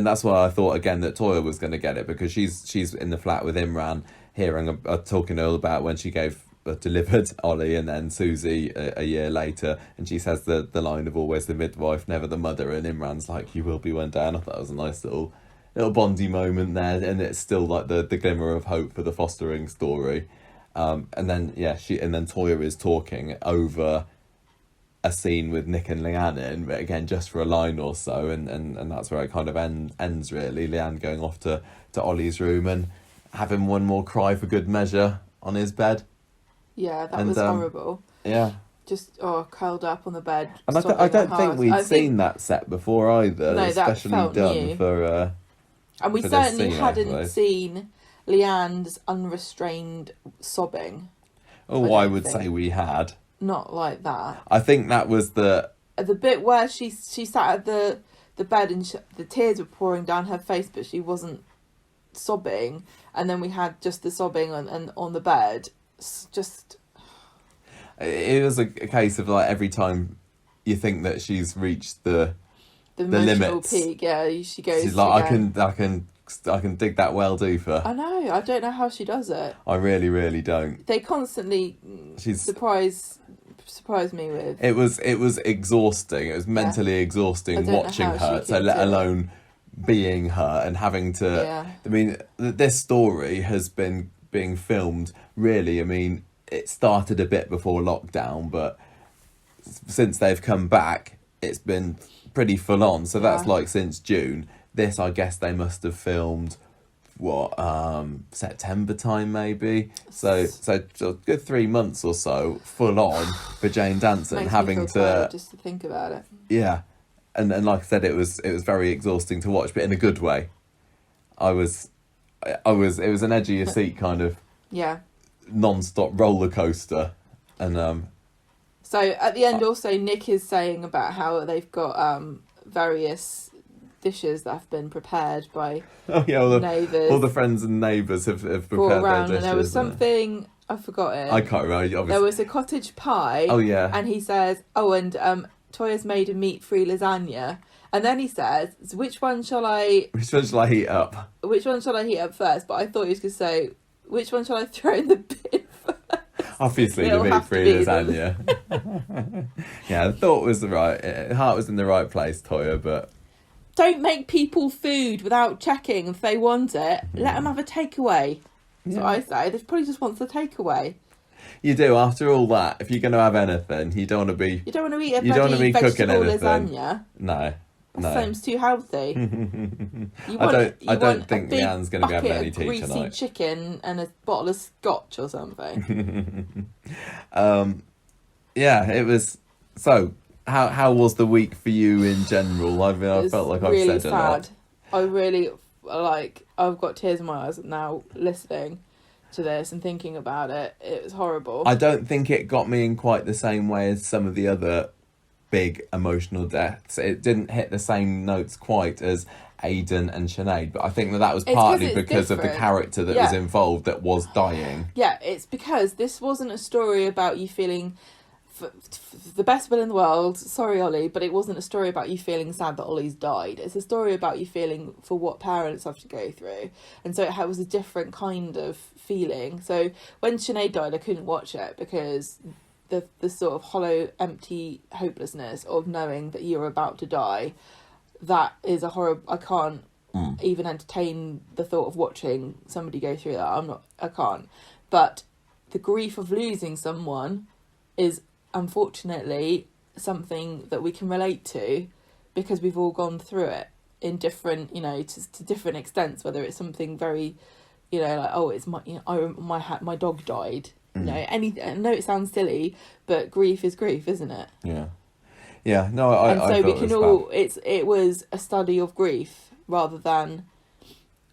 that's why I thought again that Toya was going to get it, because she's in the flat with Imran, hearing talking all about when she delivered Ollie, and then Susie a year later, and she says the line of always the midwife, never the mother, and Imran's like, you will be one day. And I thought it was a nice little Bondy moment there, and it's still like the glimmer of hope for the fostering story. And then Toya is talking over a scene with Nick and Leanne in, but again just for a line or so, and that's where it kind of ends really. Leanne going off to Ollie's room and having one more cry for good measure on his bed. Yeah, that was horrible. Yeah. Just curled up on the bed. And I don't think we'd seen that set before either. No, especially that felt done new. for. And we certainly hadn't seen Leanne's unrestrained sobbing. Oh, I would say we had. Not like that. I think that was the bit where she sat at the bed and the tears were pouring down her face, but she wasn't sobbing. And then we had just the sobbing on the bed. Just it was a case of like every time you think that she's reached the limits, peak, she goes. She's like, I can dig that well deeper. I know. I don't know how she does it. I really, really don't. They constantly surprise me with. It was exhausting. It was mentally exhausting watching her. So let alone being her and having to. Yeah. I mean, this story has been being filmed, really, I mean, it started a bit before lockdown, but since they've come back, it's been pretty full on. So that's like since June. This, I guess they must have filmed, September time maybe. So a good 3 months or so, full on for Jane Danson. Makes having me feel tired just to think about it. Yeah. And like I said, it was very exhausting to watch, but in a good way. It was an edge of your seat kind of non-stop roller coaster. And so at the end also Nick is saying about how they've got various dishes that have been prepared by neighbours. All the friends and neighbours have prepared their dishes. And there was something, I've forgotten. I can't remember. Obviously. There was a cottage pie. Oh yeah. And he says, Toya's made a meat-free lasagna. And then he says, which one shall I heat up? Which one shall I heat up first? But I thought he was going to say, which one shall I throw in the bin first? Obviously, the meat-free lasagna. Yeah, the thought was heart was in the right place, Toya, but... Don't make people food without checking if they want it. Let them have a takeaway. That's what I say. They probably just wants the takeaway. You do. After all that, if you're going to have anything, you don't want to be... You don't want to eat a bloody vegetable lasagna. No. That sounds too healthy. I don't think Leanne's going to be having any tea greasy tonight. Chicken and a bottle of scotch or something. Yeah, it was... So, how was the week for you in general? I mean, I felt like I've said sad. A lot. I really, I've got tears in my eyes now listening to this and thinking about it. It was horrible. I don't think it got me in quite the same way as some of the other big emotional deaths. It didn't hit the same notes quite as Aidan and Sinead, but I think that was partly because of the character that was involved that was dying. Yeah, it's because this wasn't a story about you feeling the best will in the world, sorry Ollie, but it wasn't a story about you feeling sad that Ollie's died. It's a story about you feeling for what parents have to go through, and so it was a different kind of feeling. So when Sinead died, I couldn't watch it because the sort of hollow, empty hopelessness of knowing that you're about to die, that is a horror. I can't even entertain the thought of watching somebody go through that. I can't. But the grief of losing someone is unfortunately something that we can relate to because we've all gone through it in different, to different extents, whether it's something very, like, it's my dog died. Anything. I know it sounds silly, but grief is grief, isn't it? Yeah. No, I we can all. It was a study of grief rather than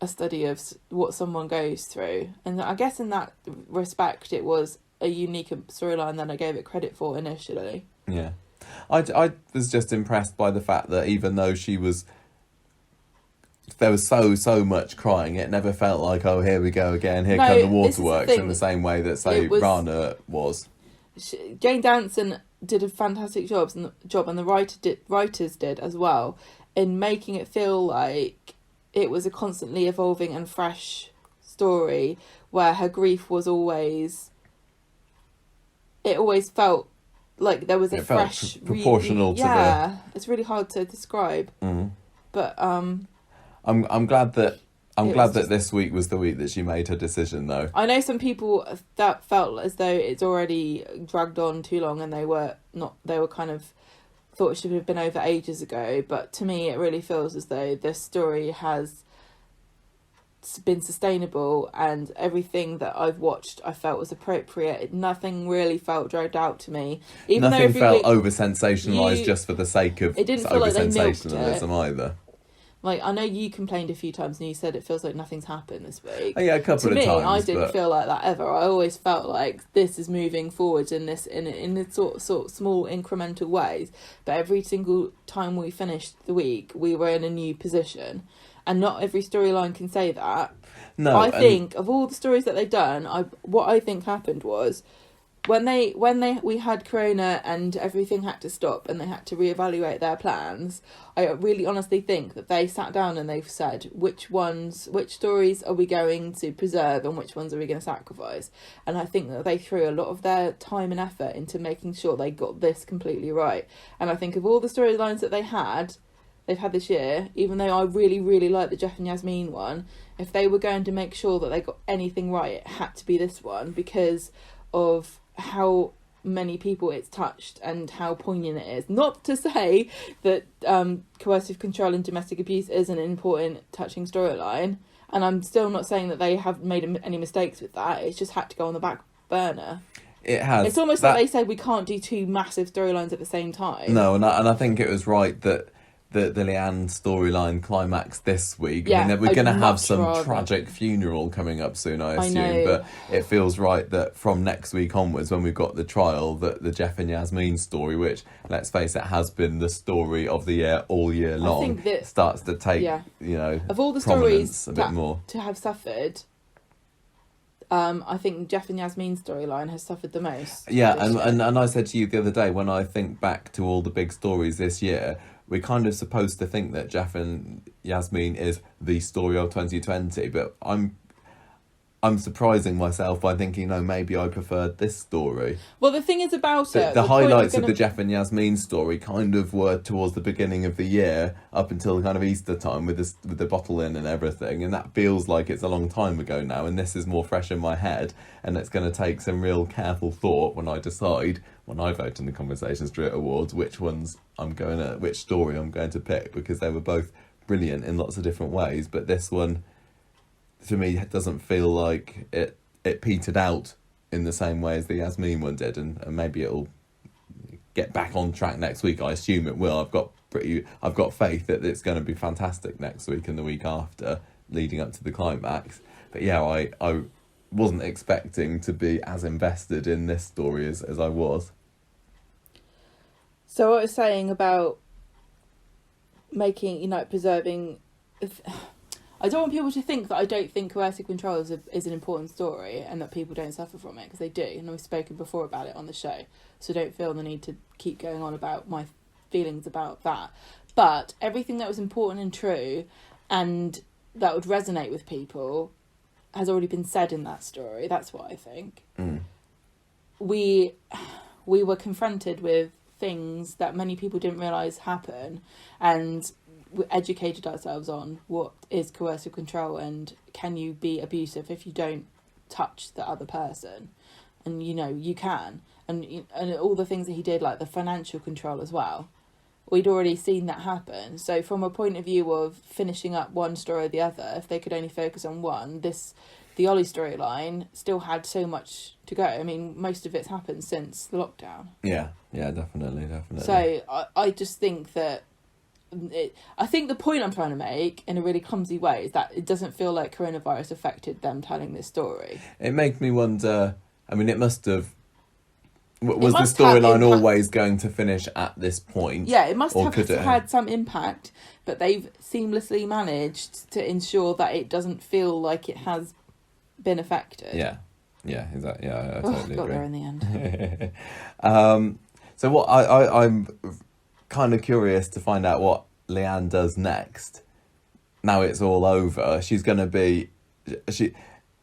a study of what someone goes through, and I guess in that respect, it was a unique storyline than I gave it credit for initially. Yeah, I was just impressed by the fact that even though there was so much crying, it never felt like, oh, here we go again, come the waterworks, in the same way that, say, Rana was. Jane Danson did a fantastic job, and the writers did as well, in making it feel like it was a constantly evolving and fresh story, where her grief was always... It always felt like there was a fresh... proportional to the... Yeah, it's really hard to describe. Mm. But... I'm glad that this week was the week that she made her decision, though. I know some people that felt as though it's already dragged on too long, and they were kind of thought it should have been over ages ago. But to me, it really feels as though this story has been sustainable, and everything that I've watched I felt was appropriate. Nothing really felt dragged out to me. Nothing felt over sensationalised just for the sake of it didn't feel like they milked sensationalism either. Like, I know you complained a few times and you said it feels like nothing's happened this week. Oh, yeah, a couple of times. To me, I didn't feel like that ever. I always felt like this is moving forward in sort of small incremental ways. But every single time we finished the week, we were in a new position. And not every storyline can say that. No. I think of all the stories that they've done, what I think happened was when we had Corona and everything had to stop and they had to reevaluate their plans, I really honestly think that they sat down and they've said which stories are we going to preserve and which ones are we going to sacrifice. And I think that they threw a lot of their time and effort into making sure they got this completely right. And I think of all the storylines that they've had this year, even though I really, really like the Geoff and Yasmin one, if they were going to make sure that they got anything right, it had to be this one because of how many people it's touched and how poignant it is. Not to say that coercive control and domestic abuse is an important, touching storyline, and I'm still not saying that they have made any mistakes with that. It's just had to go on the back burner. It has. It's almost like they said we can't do two massive storylines at the same time. No, and I think it was right that the Leanne storyline climax this week. Yeah, I mean, we're going to have some tragic funeral coming up soon, I assume. But it feels right that from next week onwards, when we've got the trial, that the Geoff and Yasmin story, which, let's face it, has been the story of the year all year long, starts to take, of all the stories a bit more. To have suffered, I think Geoff and Yasmin's storyline has suffered the most. Yeah, and I said to you the other day, when I think back to all the big stories this year, we're kind of supposed to think that Geoff and Yasmin is the story of 2020, but I'm surprising myself by thinking, no, maybe I preferred this story. Well, the thing is about it... The highlights of the Geoff and Yasmin story kind of were towards the beginning of the year, up until kind of Easter time with the bottle in and everything, and that feels like it's a long time ago now, and this is more fresh in my head, and it's going to take some real careful thought when I decide, when I vote in the Conversation Street Awards, which story I'm going to pick, because they were both brilliant in lots of different ways, but this one... to me, it doesn't feel like it petered out in the same way as the Yasmin one did, and maybe it'll get back on track next week. I assume it will. I've got faith that it's going to be fantastic next week and the week after, leading up to the climax. But yeah, I wasn't expecting to be as invested in this story as I was. So what I was saying about making, preserving... I don't want people to think that I don't think coercive control is an important story and that people don't suffer from it, because they do, and we've spoken before about it on the show, so don't feel the need to keep going on about my feelings about that. But everything that was important and true and that would resonate with people has already been said in that story. That's what I think. We were confronted with things that many people didn't realise happen, and we educated ourselves on what is coercive control and can you be abusive if you don't touch the other person, and you can, and all the things that he did, like the financial control as well, we'd already seen that happen. So from a point of view of finishing up one story or the other, if they could only focus on one, the Ollie storyline still had so much to go. I mean, most of it's happened since the lockdown. Yeah, definitely. So I just think that I think the point I'm trying to make in a really clumsy way is that it doesn't feel like coronavirus affected them telling this story. It made me wonder, I mean, it must have... Was the storyline always going to finish at this point? Yeah, it must have had some impact, but they've seamlessly managed to ensure that it doesn't feel like it has been affected. Yeah, exactly. Yeah, I totally agree. Got there in the end. So what I'm kind of curious to find out what Leanne does next. Now it's all over, she's going to be...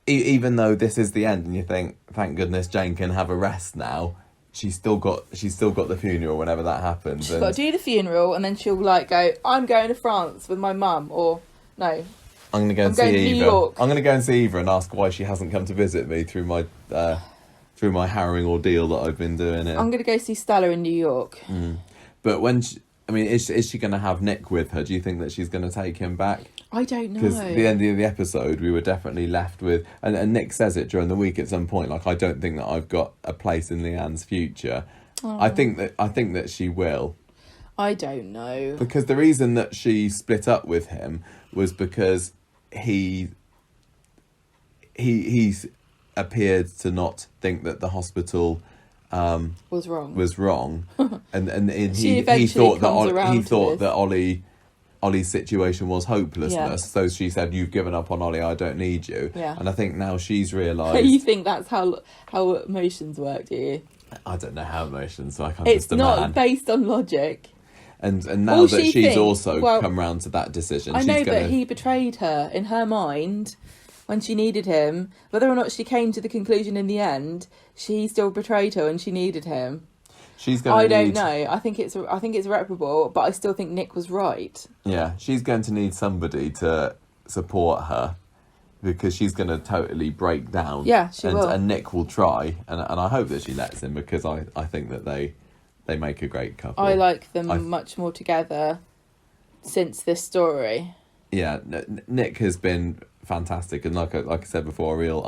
Even though this is the end and you think, thank goodness Jane can have a rest now, she's still got the funeral whenever that happens. She's got to do the funeral, and then she'll go, I'm going to France with my mum, or no, I'm going to go and see Eva. I'm going to go and see Eva and ask why she hasn't come to visit me through my harrowing ordeal that I've been doing. I'm going to go see Stella in New York. But is she going to have Nick with her? Do you think that she's going to take him back? I don't know. Because at the end of the episode, we were definitely left with... And Nick says it during the week at some point, I don't think that I've got a place in Leanne's future. Oh. I think that she will. I don't know. Because the reason that she split up with him was because he's appeared to not think that the hospital... was wrong, and he thought that Ollie's situation was hopelessness. Yeah. So she said, "You've given up on Ollie. I don't need you." Yeah. And I think now she's realised. You think that's how emotions work, do you? I don't know how emotions work. I'm just a man. It's not based on logic. And now that she's also come round to that decision, but he betrayed her in her mind. When she needed him, whether or not she came to the conclusion in the end, she still betrayed her and she needed him. I don't know. I think it's irreparable, but I still think Nick was right. Yeah, she's going to need somebody to support her, because she's going to totally break down. Yeah, she will. And Nick will try, and I hope that she lets him, because I think that they make a great couple. I like them much more together since this story. Yeah, Nick has been fantastic, and like I said before, a real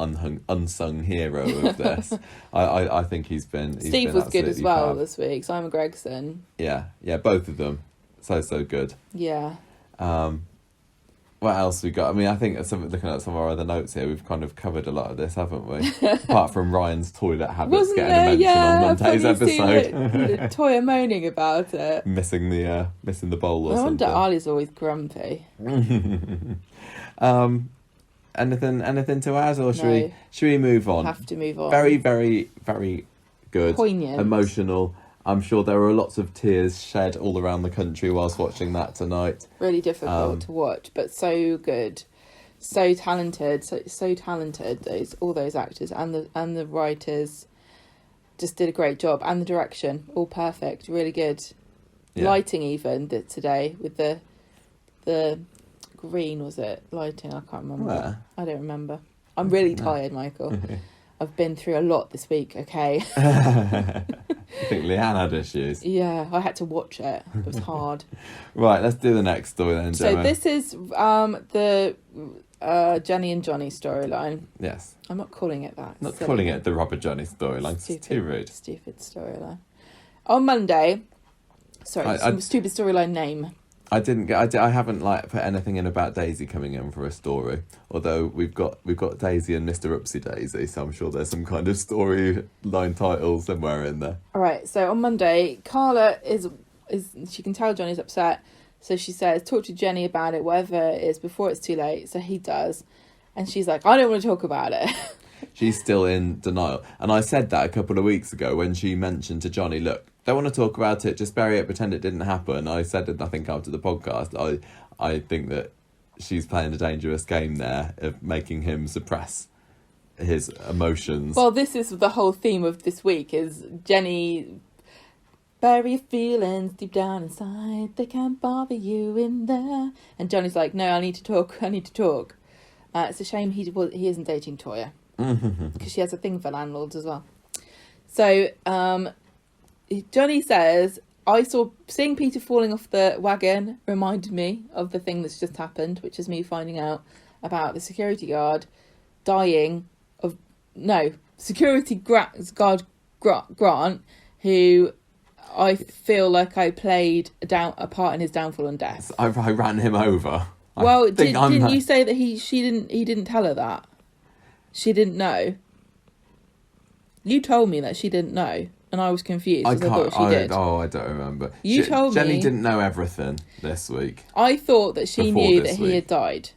unsung hero of this. I think he's been was good as well this week. Simon Gregson. Yeah, both of them, so good. Yeah. What else we got? I mean, I think looking at some of our other notes here, we've kind of covered a lot of this, haven't we? Apart from Ryan's toilet habits getting a mention on Monday's episode. Toya moaning about it, missing the bowl or something. I wonder Ali's always grumpy. Anything to add, or should we move on? Have to move on. Very, very, very good. Poignant. Emotional. I'm sure there were lots of tears shed all around the country whilst watching that tonight. Really difficult to watch, but so good. so talented, so talented. All those actors and the writers just did a great job, and the direction, all perfect, really good. Yeah. Lighting even today with the green, was it lighting? I can't remember. Where? I don't remember. I'm really tired, Michael. I've been through a lot this week. Okay. I think Leanne had issues. Yeah, I had to watch it. It was hard. Right, let's do the next story then, Gemma. So this is the Jenny and Johnny storyline. Yes. I'm not calling it that. Not calling it the Robert Johnny storyline. It's too rude. Stupid storyline. On Monday. Sorry, stupid storyline name. I haven't put anything in about Daisy coming in for a story. Although we've got Daisy and Mr. Upsy Daisy, so I'm sure there's some kind of storyline title somewhere in there. All right. So on Monday, Carla is she can tell Johnny's upset, so she says, "Talk to Jenny about it, whatever it is, before it's too late." So he does, and she's like, "I don't want to talk about it." She's still in denial, and I said that a couple of weeks ago when she mentioned to Johnny, "Look, don't want to talk about it, just bury it, pretend it didn't happen." I said it, I think, after the podcast. I think that she's playing a dangerous game there of making him suppress his emotions. Well, this is the whole theme of this week, is Jenny, bury your feelings deep down inside, they can't bother you in there. And Johnny's like, "No, I need to talk. It's a shame he isn't dating Toya, because she has a thing for landlords as well. So Johnny says, seeing Peter falling off the wagon reminded me of the thing that's just happened, which is me finding out about the security guard dying of... No, security guard Grant, who I feel like I played a part in his downfall and death. I ran him over. Well, didn't you say that he didn't tell her that? She didn't know. You told me that she didn't know. And I was confused because I thought she did. Oh, I don't remember. You told me... Jenny didn't know everything this week. I thought that she knew that he had died.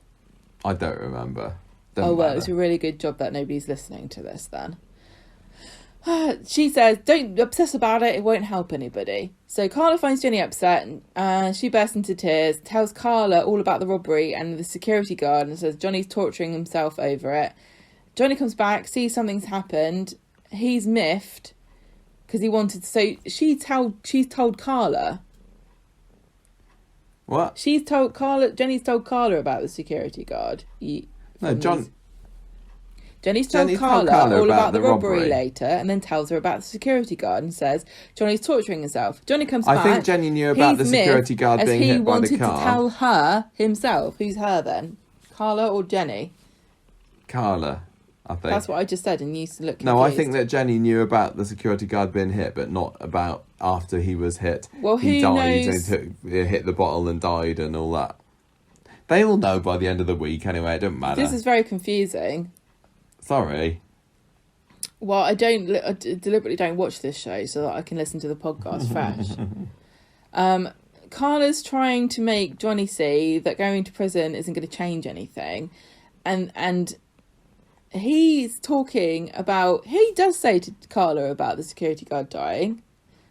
I don't remember. Well, it's a really good job that nobody's listening to this then. She says, "Don't obsess about it, it won't help anybody." So Carla finds Jenny upset and she bursts into tears, tells Carla all about the robbery and the security guard, and says Johnny's torturing himself over it. Johnny comes back, sees something's happened. He's miffed because he wanted to... So she's told Carla. What? Jenny's told Carla about the security guard. Jenny's told Carla all about the robbery later, and then tells her about the security guard and says Johnny's torturing himself. Johnny comes back. I think Jenny knew about the security guard being hit by the car. He wanted to tell her himself. Who's her then? Carla or Jenny? Carla, I think. That's what I just said, and you look confused. No, I think that Jenny knew about the security guard being hit, but not about after he was hit. Well, he died. He hit the bottle and died and all that. They all know by the end of the week anyway, it doesn't matter. This is very confusing. Sorry. Well, I deliberately don't watch this show so that I can listen to the podcast fresh. Carla's trying to make Johnny see that going to prison isn't going to change anything. And he's talking about... He does say to Carla about the security guard dying.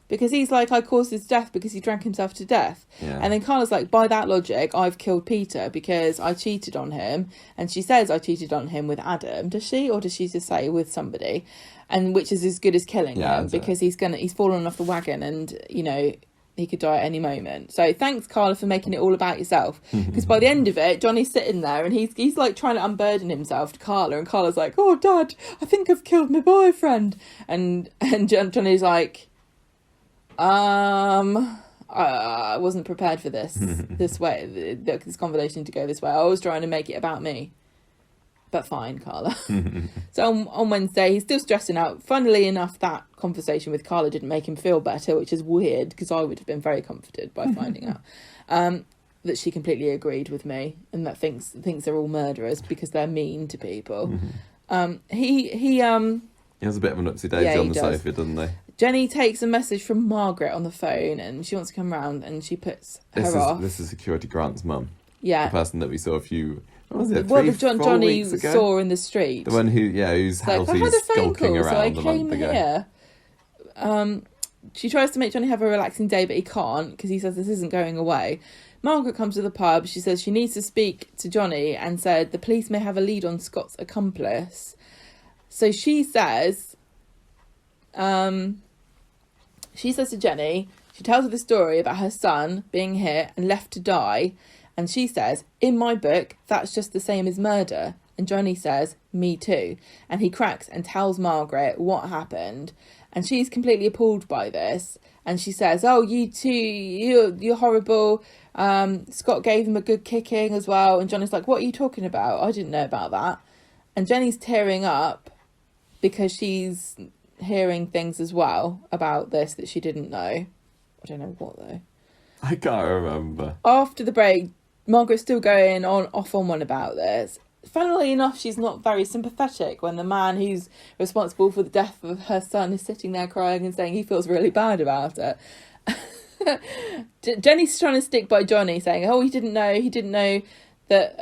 Because he's like, I caused his death because he drank himself to death. Yeah. And then Carla's like, by that logic, I've killed Peter because I cheated on him. And she says I cheated on him with Adam. Does she? Or does she just say with somebody? And which is as good as killing him because he's fallen off the wagon and, you know, he could die at any moment. So thanks, Carla, for making it all about yourself. Because by the end of it, Johnny's sitting there and he's like trying to unburden himself to Carla. And Carla's like, "Oh, Dad, I think I've killed my boyfriend." And Johnny's like... I wasn't prepared for this this conversation to go this way. I was trying to make it about me. But fine, Carla. So on Wednesday, he's still stressing out. Funnily enough, that conversation with Carla didn't make him feel better, which is weird because I would have been very comforted by finding out that she completely agreed with me and that thinks they're all murderers because they're mean to people. He has a bit of an upsy daisy on the sofa, doesn't he? Jenny takes a message from Margaret on the phone and she wants to come round and she puts her off. This is Security Grant's mum. Yeah. The person that we saw a few... What was it? Johnny saw in the street. The one whose house he was skulking around a month ago. She tries to make Johnny have a relaxing day, but he can't because he says this isn't going away. Margaret comes to the pub. She says she needs to speak to Johnny and said the police may have a lead on Scott's accomplice. So she says to Jenny, she tells her the story about her son being hit and left to die. And she says, in my book, that's just the same as murder. And Johnny says, me too. And he cracks and tells Margaret what happened. And she's completely appalled by this. And she says, oh, you two, you're horrible. Scott gave him a good kicking as well. And Johnny's like, what are you talking about? I didn't know about that. And Jenny's tearing up because she's hearing things as well about this that she didn't know. I don't know what, though. I can't remember. After the break, Margaret's still going off on one about this. Funnily enough, she's not very sympathetic when the man who's responsible for the death of her son is sitting there crying and saying he feels really bad about it. Jenny's trying to stick by Johnny, saying, oh, he didn't know that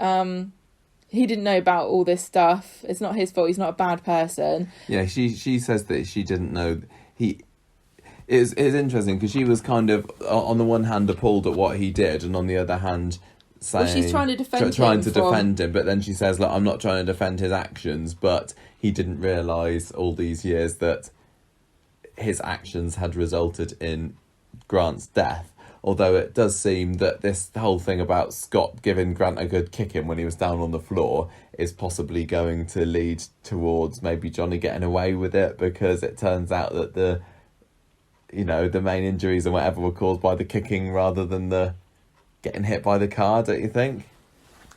he didn't know about all this stuff. It's not his fault. He's not a bad person. Yeah, she says that she didn't know. It's interesting because she was kind of, on the one hand, appalled at what he did, and on the other hand, saying, well, she's trying to defend him, but then she says, look, I'm not trying to defend his actions, but he didn't realise all these years that his actions had resulted in Grant's death. Although it does seem that this whole thing about Scott giving Grant a good kicking when he was down on the floor is possibly going to lead towards maybe Johnny getting away with it, because it turns out that the main injuries and whatever were caused by the kicking rather than the getting hit by the car, don't you think?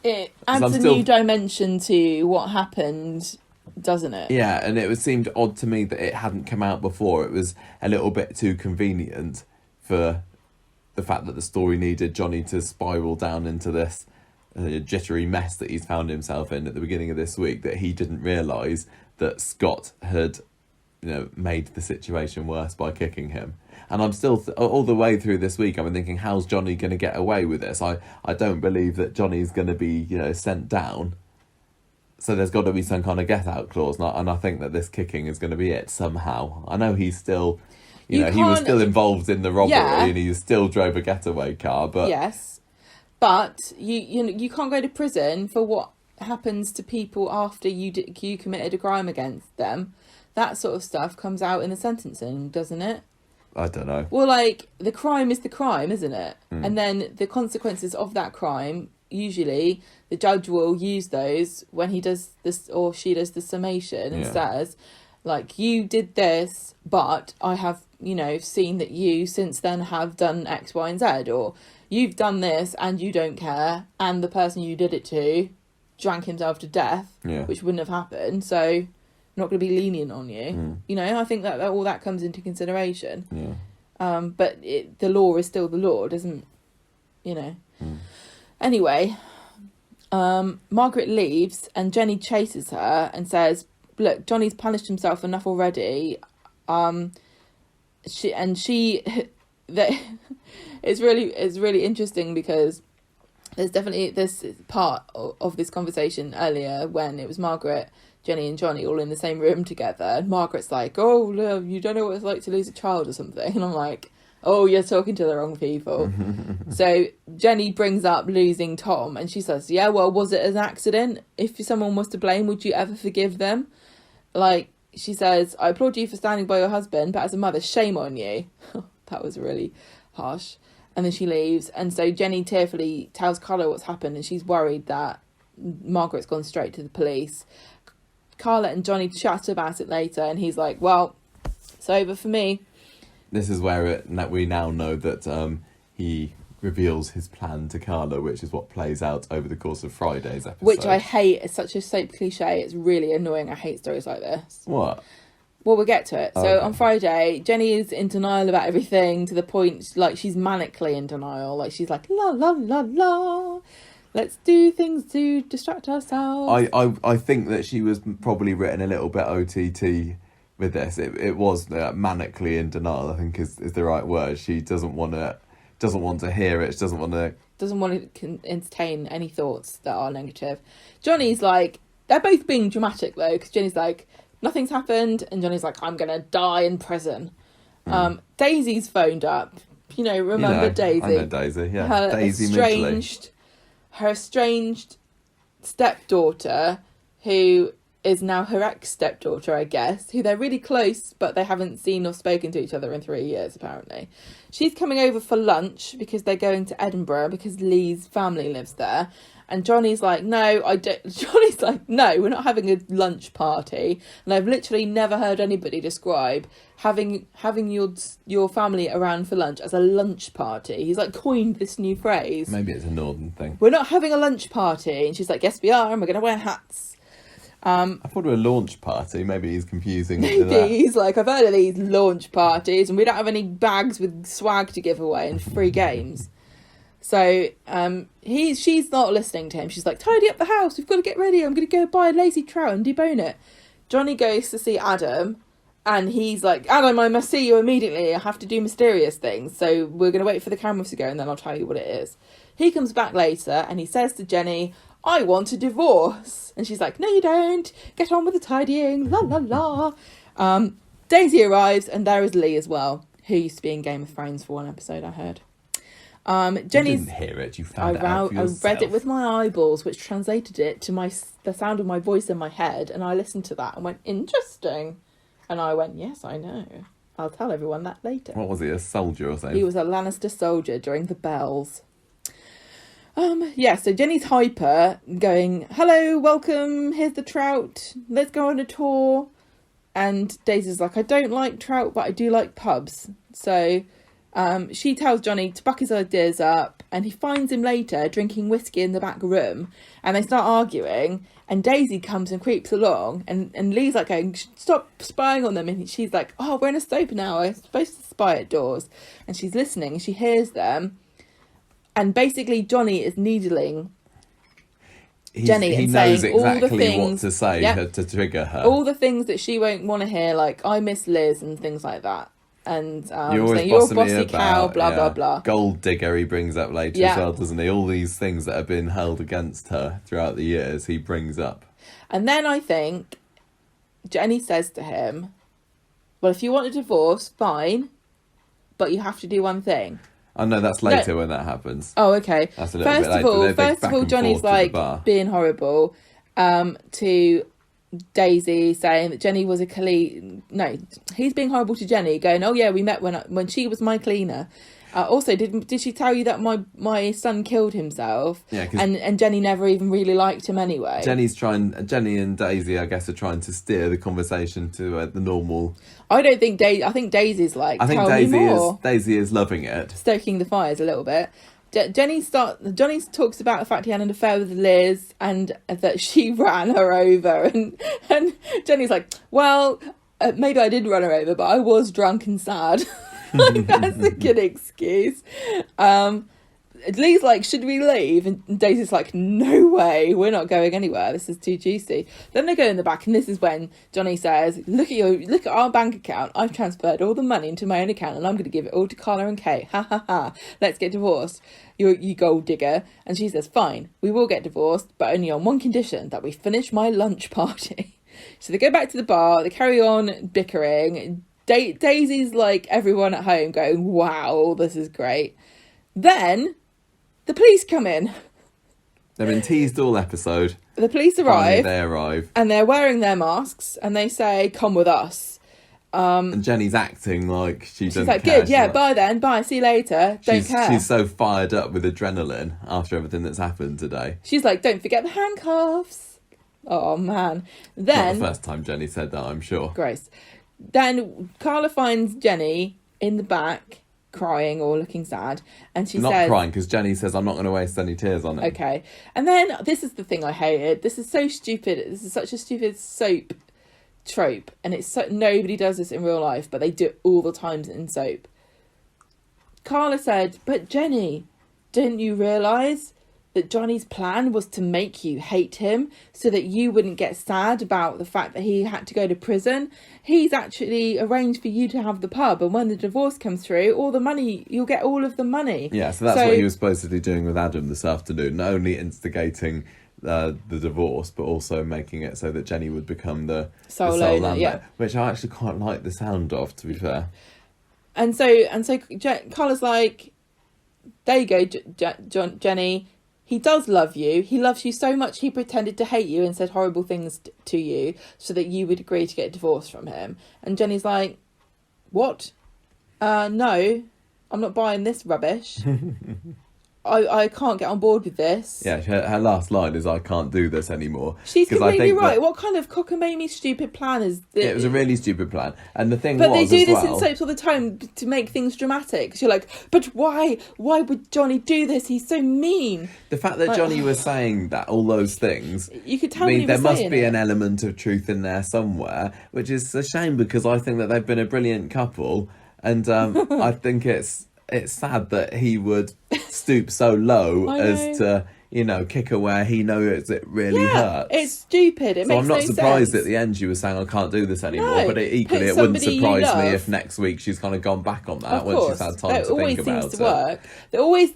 It adds new dimension to what happened, doesn't it? Yeah, and it seemed odd to me that it hadn't come out before. It was a little bit too convenient for the fact that the story needed Johnny to spiral down into this jittery mess that he's found himself in at the beginning of this week, that he didn't realise that Scott had made the situation worse by kicking him. And I'm still, all the way through this week, I've been thinking, how's Johnny going to get away with this? I don't believe that Johnny's going to be, sent down. So there's got to be some kind of get-out clause. And I think that this kicking is going to be it somehow. I know he's still, he was still involved in the robbery, and he still drove a getaway car. But yes, but you can't go to prison for what happens to people after you committed a crime against them. That sort of stuff comes out in the sentencing, doesn't it? I don't know. Well, the crime is the crime, isn't it? And then the consequences of that crime, usually the judge will use those when he does this, or she does the summation, and says, you did this, but I have, seen that you since then have done X, Y, and Z, or you've done this and you don't care, and the person you did it to drank himself to death, which wouldn't have happened, so not going to be lenient on you. I think that all that comes into consideration. But the law is still the law, doesn't, Anyway, Margaret leaves and Jenny chases her and says, look, Johnny's punished himself enough already. It's really interesting because there's definitely this part of this conversation earlier when it was Margaret, Jenny and Johnny all in the same room together, and Margaret's like, oh, you don't know what it's like to lose a child or something, and I'm like, oh, you're talking to the wrong people. So Jenny brings up losing Tom, and she says, yeah, well, was it an accident? If someone was to blame, would you ever forgive them? She says, I applaud you for standing by your husband, but as a mother, shame on you. That was really harsh. And then she leaves, and so Jenny tearfully tells Carla what's happened, and she's worried that Margaret's gone straight to the police. Carla and Johnny chat about it later, and he's like, well, it's over for me. This is where we now know that he reveals his plan to Carla, which is what plays out over the course of Friday's episode. Which I hate. It's such a soap cliche. It's really annoying. I hate stories like this. What? Well, we'll get to it. So on Friday, Jenny is in denial about everything, to the point, she's manically in denial. She's like, la, la, la, la. Let's do things to distract ourselves. I think that she was probably written a little bit OTT with this. It was manically in denial, I think is the right word. She doesn't want to hear it. She doesn't want to entertain any thoughts that are negative. Johnny's like, they're both being dramatic though, because Jenny's like, nothing's happened, and Johnny's like, I'm gonna die in prison. Daisy's phoned up remember Daisy? I know Daisy, yeah. Her estranged stepdaughter, who is now her ex-stepdaughter, I guess, who they're really close, but they haven't seen or spoken to each other in 3 years, apparently. She's coming over for lunch because they're going to Edinburgh because Lee's family lives there. And Johnny's like, no, I don't. Johnny's like, no, we're not having a lunch party. And I've literally never heard anybody describe having your family around for lunch as a lunch party. He's like coined this new phrase. Maybe it's a northern thing. We're not having a lunch party. And she's like, yes, we are, and we're going to wear hats. I thought it was a launch party. Maybe he's confusing. Maybe he's like, I've heard of these launch parties, and we don't have any bags with swag to give away and free games. So she's not listening to him. She's like, tidy up the house. We've got to get ready. I'm going to go buy a lazy trout and debone it. Johnny goes to see Adam, and he's like, Adam, I must see you immediately. I have to do mysterious things. So we're going to wait for the cameras to go, and then I'll tell you what it is. He comes back later, and he says to Jenny, I want a divorce. And she's like, no, you don't. Get on with the tidying. La, la, la. Daisy arrives, and there is Lee as well, who used to be in Game of Thrones for one episode, I heard. Jenny's, you didn't hear it. You found it out for yourself. I read it with my eyeballs, which translated it to the sound of my voice in my head, and I listened to that and went, interesting. And I went, yes, I know. I'll tell everyone that later. What was he, a soldier or something? He was a Lannister soldier during the Bells. So Jenny's hyper, going, hello, welcome, here's the trout, let's go on a tour. And Daisy's like, I don't like trout, but I do like pubs. So she tells Johnny to buck his ideas up, and he finds him later drinking whiskey in the back room, and they start arguing, and Daisy comes and creeps along, and Lee's like going, stop spying on them, and she's like, oh, we're in a soap now, I'm supposed to spy at doors. And she's listening, and she hears them, and basically Johnny is needling Jenny and saying exactly all the things, what to say to trigger her. All the things that she won't want to hear, like, I miss Liz and things like that. And you're saying, you're a bossy cow, blah, blah, blah. Gold digger he brings up later as well, doesn't he? All these things that have been held against her throughout the years, he brings up. And then I think Jenny says to him, well, if you want a divorce, fine, but you have to do one thing. Oh, no, that's later when that happens. Oh, okay. That's a little bit later. First of all, Johnny's like being horrible to Daisy, saying that Jenny was a clean. No, he's being horrible to Jenny, going, oh yeah, we met when she was my cleaner. Also, did she tell you that my son killed himself? Yeah, and Jenny never even really liked him anyway. Jenny and Daisy, I guess, are trying to steer the conversation to the normal. I don't think I think Daisy's like. I think Daisy is loving it, stoking the fires a little bit. Johnny talks about the fact he had an affair with Liz and that she ran her over, and Jenny's like, well, maybe I did run her over, but I was drunk and sad. Like, that's a good excuse. Lee's like, should we leave? And Daisy's like, no way, we're not going anywhere, this is too juicy. Then they go in the back, and this is when Johnny says, look at our bank account, I've transferred all the money into my own account, and I'm going to give it all to Carla and Kay, ha ha ha, let's get divorced, you gold digger. And she says, fine, we will get divorced, but only on one condition, that we finish my lunch party. So they go back to the bar, they carry on bickering. Daisy's like everyone at home going, wow, this is great. Then the police come in. They've been teased all episode. The police arrive. They arrive. And they're wearing their masks, and they say, come with us. And Jenny's acting like she's like, good, yeah, bye then, bye, see you later, don't care. She's so fired up with adrenaline after everything that's happened today. She's like, don't forget the handcuffs. Oh, man. Then... Not the first time Jenny said that, I'm sure. Gross. Then Carla finds Jenny in the back, crying or looking sad, and she says... Not crying, because Jenny says, I'm not going to waste any tears on it. Okay. And then, this is the thing I hated. This is so stupid. This is such a stupid soap trope, and nobody does this in real life, but they do it all the time in soap. Carla said, but Jenny, didn't you realise that Johnny's plan was to make you hate him so that you wouldn't get sad about the fact that he had to go to prison? He's actually arranged for you to have the pub, and when the divorce comes through, you'll get all of the money. Yeah, so that's what he was supposedly doing with Adam this afternoon, not only instigating the divorce, but also making it so that Jenny would become the sole owner, which I actually quite like the sound of, to be fair. And so Carla's like, there you go, Jenny. He does love you. He loves you so much he pretended to hate you and said horrible things to you so that you would agree to get a divorce from him. And Jenny's like, what? No, I'm not buying this rubbish. I can't get on board with this. Yeah, her last line is, I can't do this anymore. She's completely right. What kind of cockamamie stupid plan is this? It was a really stupid plan. And the thing but they do this in soaps all the time to make things dramatic. So you're like, but why? Why would Johnny do this? He's so mean. The fact that Johnny was saying that, all those things, you could tell me there must be an element of truth in there somewhere, which is a shame because I think that they've been a brilliant couple. And I think it's sad that he would stoop so low as to, kick her where he knows it really hurts. It's stupid. It makes no sense. So I'm not surprised at the end she was saying, I can't do this anymore. But equally, it wouldn't surprise me if next week she's kind of gone back on that when she's had time to think about it. It always seems to work.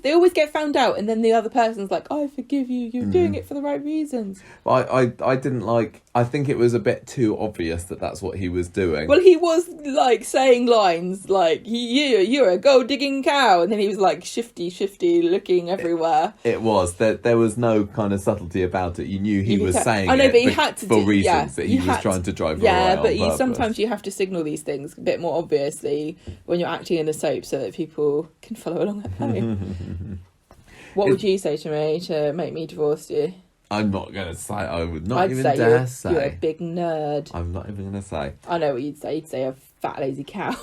They always get found out, and then the other person's like, I forgive you. You're doing it for the right reasons. Well, I didn't like... I think it was a bit too obvious that that's what he was doing. Well, he was like saying lines like, you're a gold-digging cow. And then he was like shifty, looking everywhere. It was. There was no kind of subtlety about it. You knew he was saying but he had to for reasons that he was trying to drive her away. Yeah, but sometimes you have to signal these things a bit more obviously when you're acting in a soap so that people can follow along at home. What would you say to me to make me divorce you? I'm not going to say. I would not even dare say. You're a big nerd. I'm not even going to say. I know what you'd say. You'd say a fat, lazy cow.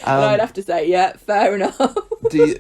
And I'd have to say, yeah, fair enough. do you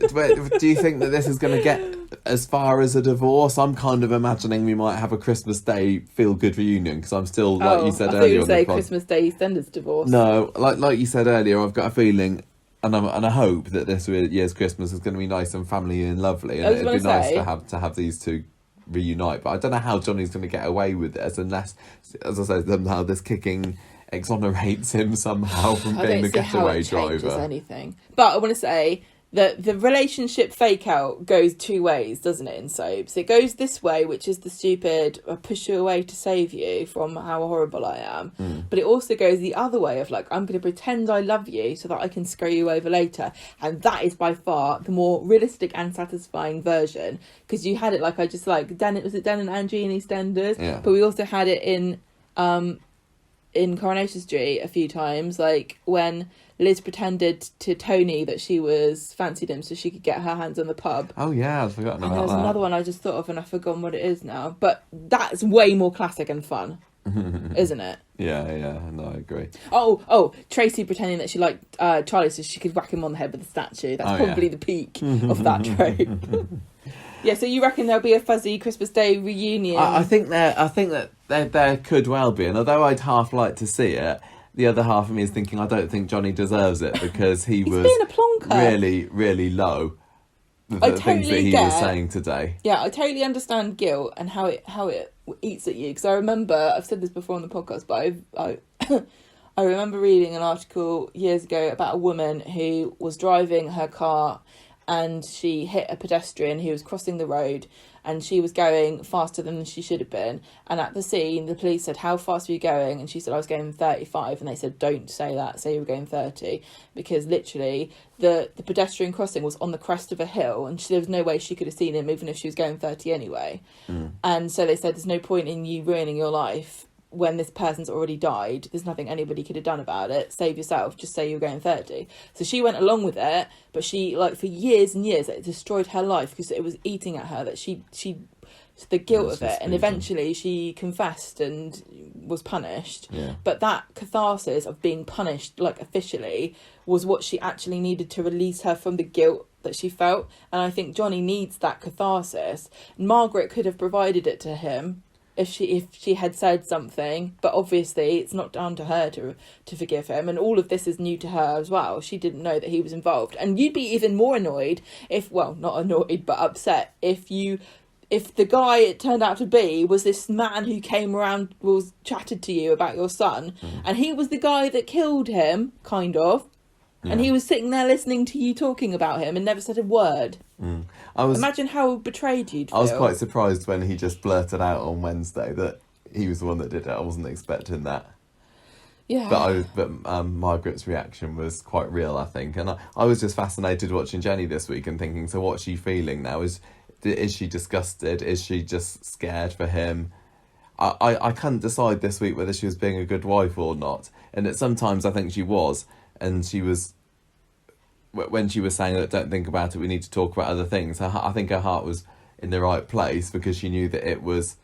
think that this is going to get as far as a divorce? I'm kind of imagining we might have a Christmas Day feel-good reunion because I'm still, like you said earlier... I thought you would say Christmas Day EastEnders divorce. No, like you said earlier, I've got a feeling... And I hope that this year's Christmas is going to be nice and family and lovely, and it'd be nice to have these two reunite. But I don't know how Johnny's going to get away with this unless, as I said, somehow this kicking exonerates him somehow from being the getaway driver. Changes anything. But I want to say that the relationship fake out goes two ways, doesn't it, in soaps? It goes this way, which is the stupid, I push you away to save you from how horrible I am. But it also goes the other way of like, I'm going to pretend I love you so that I can screw you over later. And that is by far the more realistic and satisfying version. Because you had it like, was it Dan and Angie in EastEnders? Yeah. But we also had it in Coronation Street a few times, like when Liz pretended to Tony that she was fancied him so she could get her hands on the pub. Oh yeah, I've forgotten about that. And there's another one I just thought of and I've forgotten what it is now. But that's way more classic and fun, isn't it? Yeah, no, I agree. Oh, Tracy pretending that she liked Charlie so she could whack him on the head with a statue. That's probably the peak of that trope. Yeah, so you reckon there'll be a fuzzy Christmas Day reunion? I think that there could well be, and although I'd half like to see it, the other half of me is thinking I don't think Johnny deserves it because he was being a plonker. Really, really low. The things that he was saying today. Yeah, I totally understand guilt and how it eats at you. Because I remember, I've said this before on the podcast, but I remember reading an article years ago about a woman who was driving her car and she hit a pedestrian who was crossing the road and she was going faster than she should have been. And at the scene, the police said, how fast were you going? And she said, I was going 35. And they said, don't say that, say you were going 30. Because literally, the pedestrian crossing was on the crest of a hill and there was no way she could have seen him even if she was going 30 anyway. And so they said, there's no point in you ruining your life when this person's already died. There's nothing anybody could have done about it. Save yourself. Just say you're going 30. So she went along with it, but she, for years and years, it destroyed her life because it was eating at her, that she the guilt of it. And eventually she confessed and was punished. Yeah. But that catharsis of being punished, officially, was what she actually needed to release her from the guilt that she felt. And I think Johnny needs that catharsis. Margaret could have provided it to him if she had said something, but obviously it's not down to her to forgive him, and all of this is new to her as well. She didn't know that he was involved, and you'd be even more annoyed not annoyed but upset if the guy it turned out to be was this man who came around, chatted to you about your son, and he was the guy that killed him, kind of. Yeah. And he was sitting there listening to you talking about him and never said a word. Imagine how betrayed you'd feel. I was quite surprised when he just blurted out on Wednesday that he was the one that did it. I wasn't expecting that. Yeah. But Margaret's reaction was quite real, I think, and I was just fascinated watching Jenny this week and thinking, so what's she feeling now? Is she disgusted? Is she just scared for him? I couldn't decide this week whether she was being a good wife or not, and sometimes I think she was, and she was, when she was saying that don't think about it, we need to talk about other things. I think her heart was in the right place because she knew that it was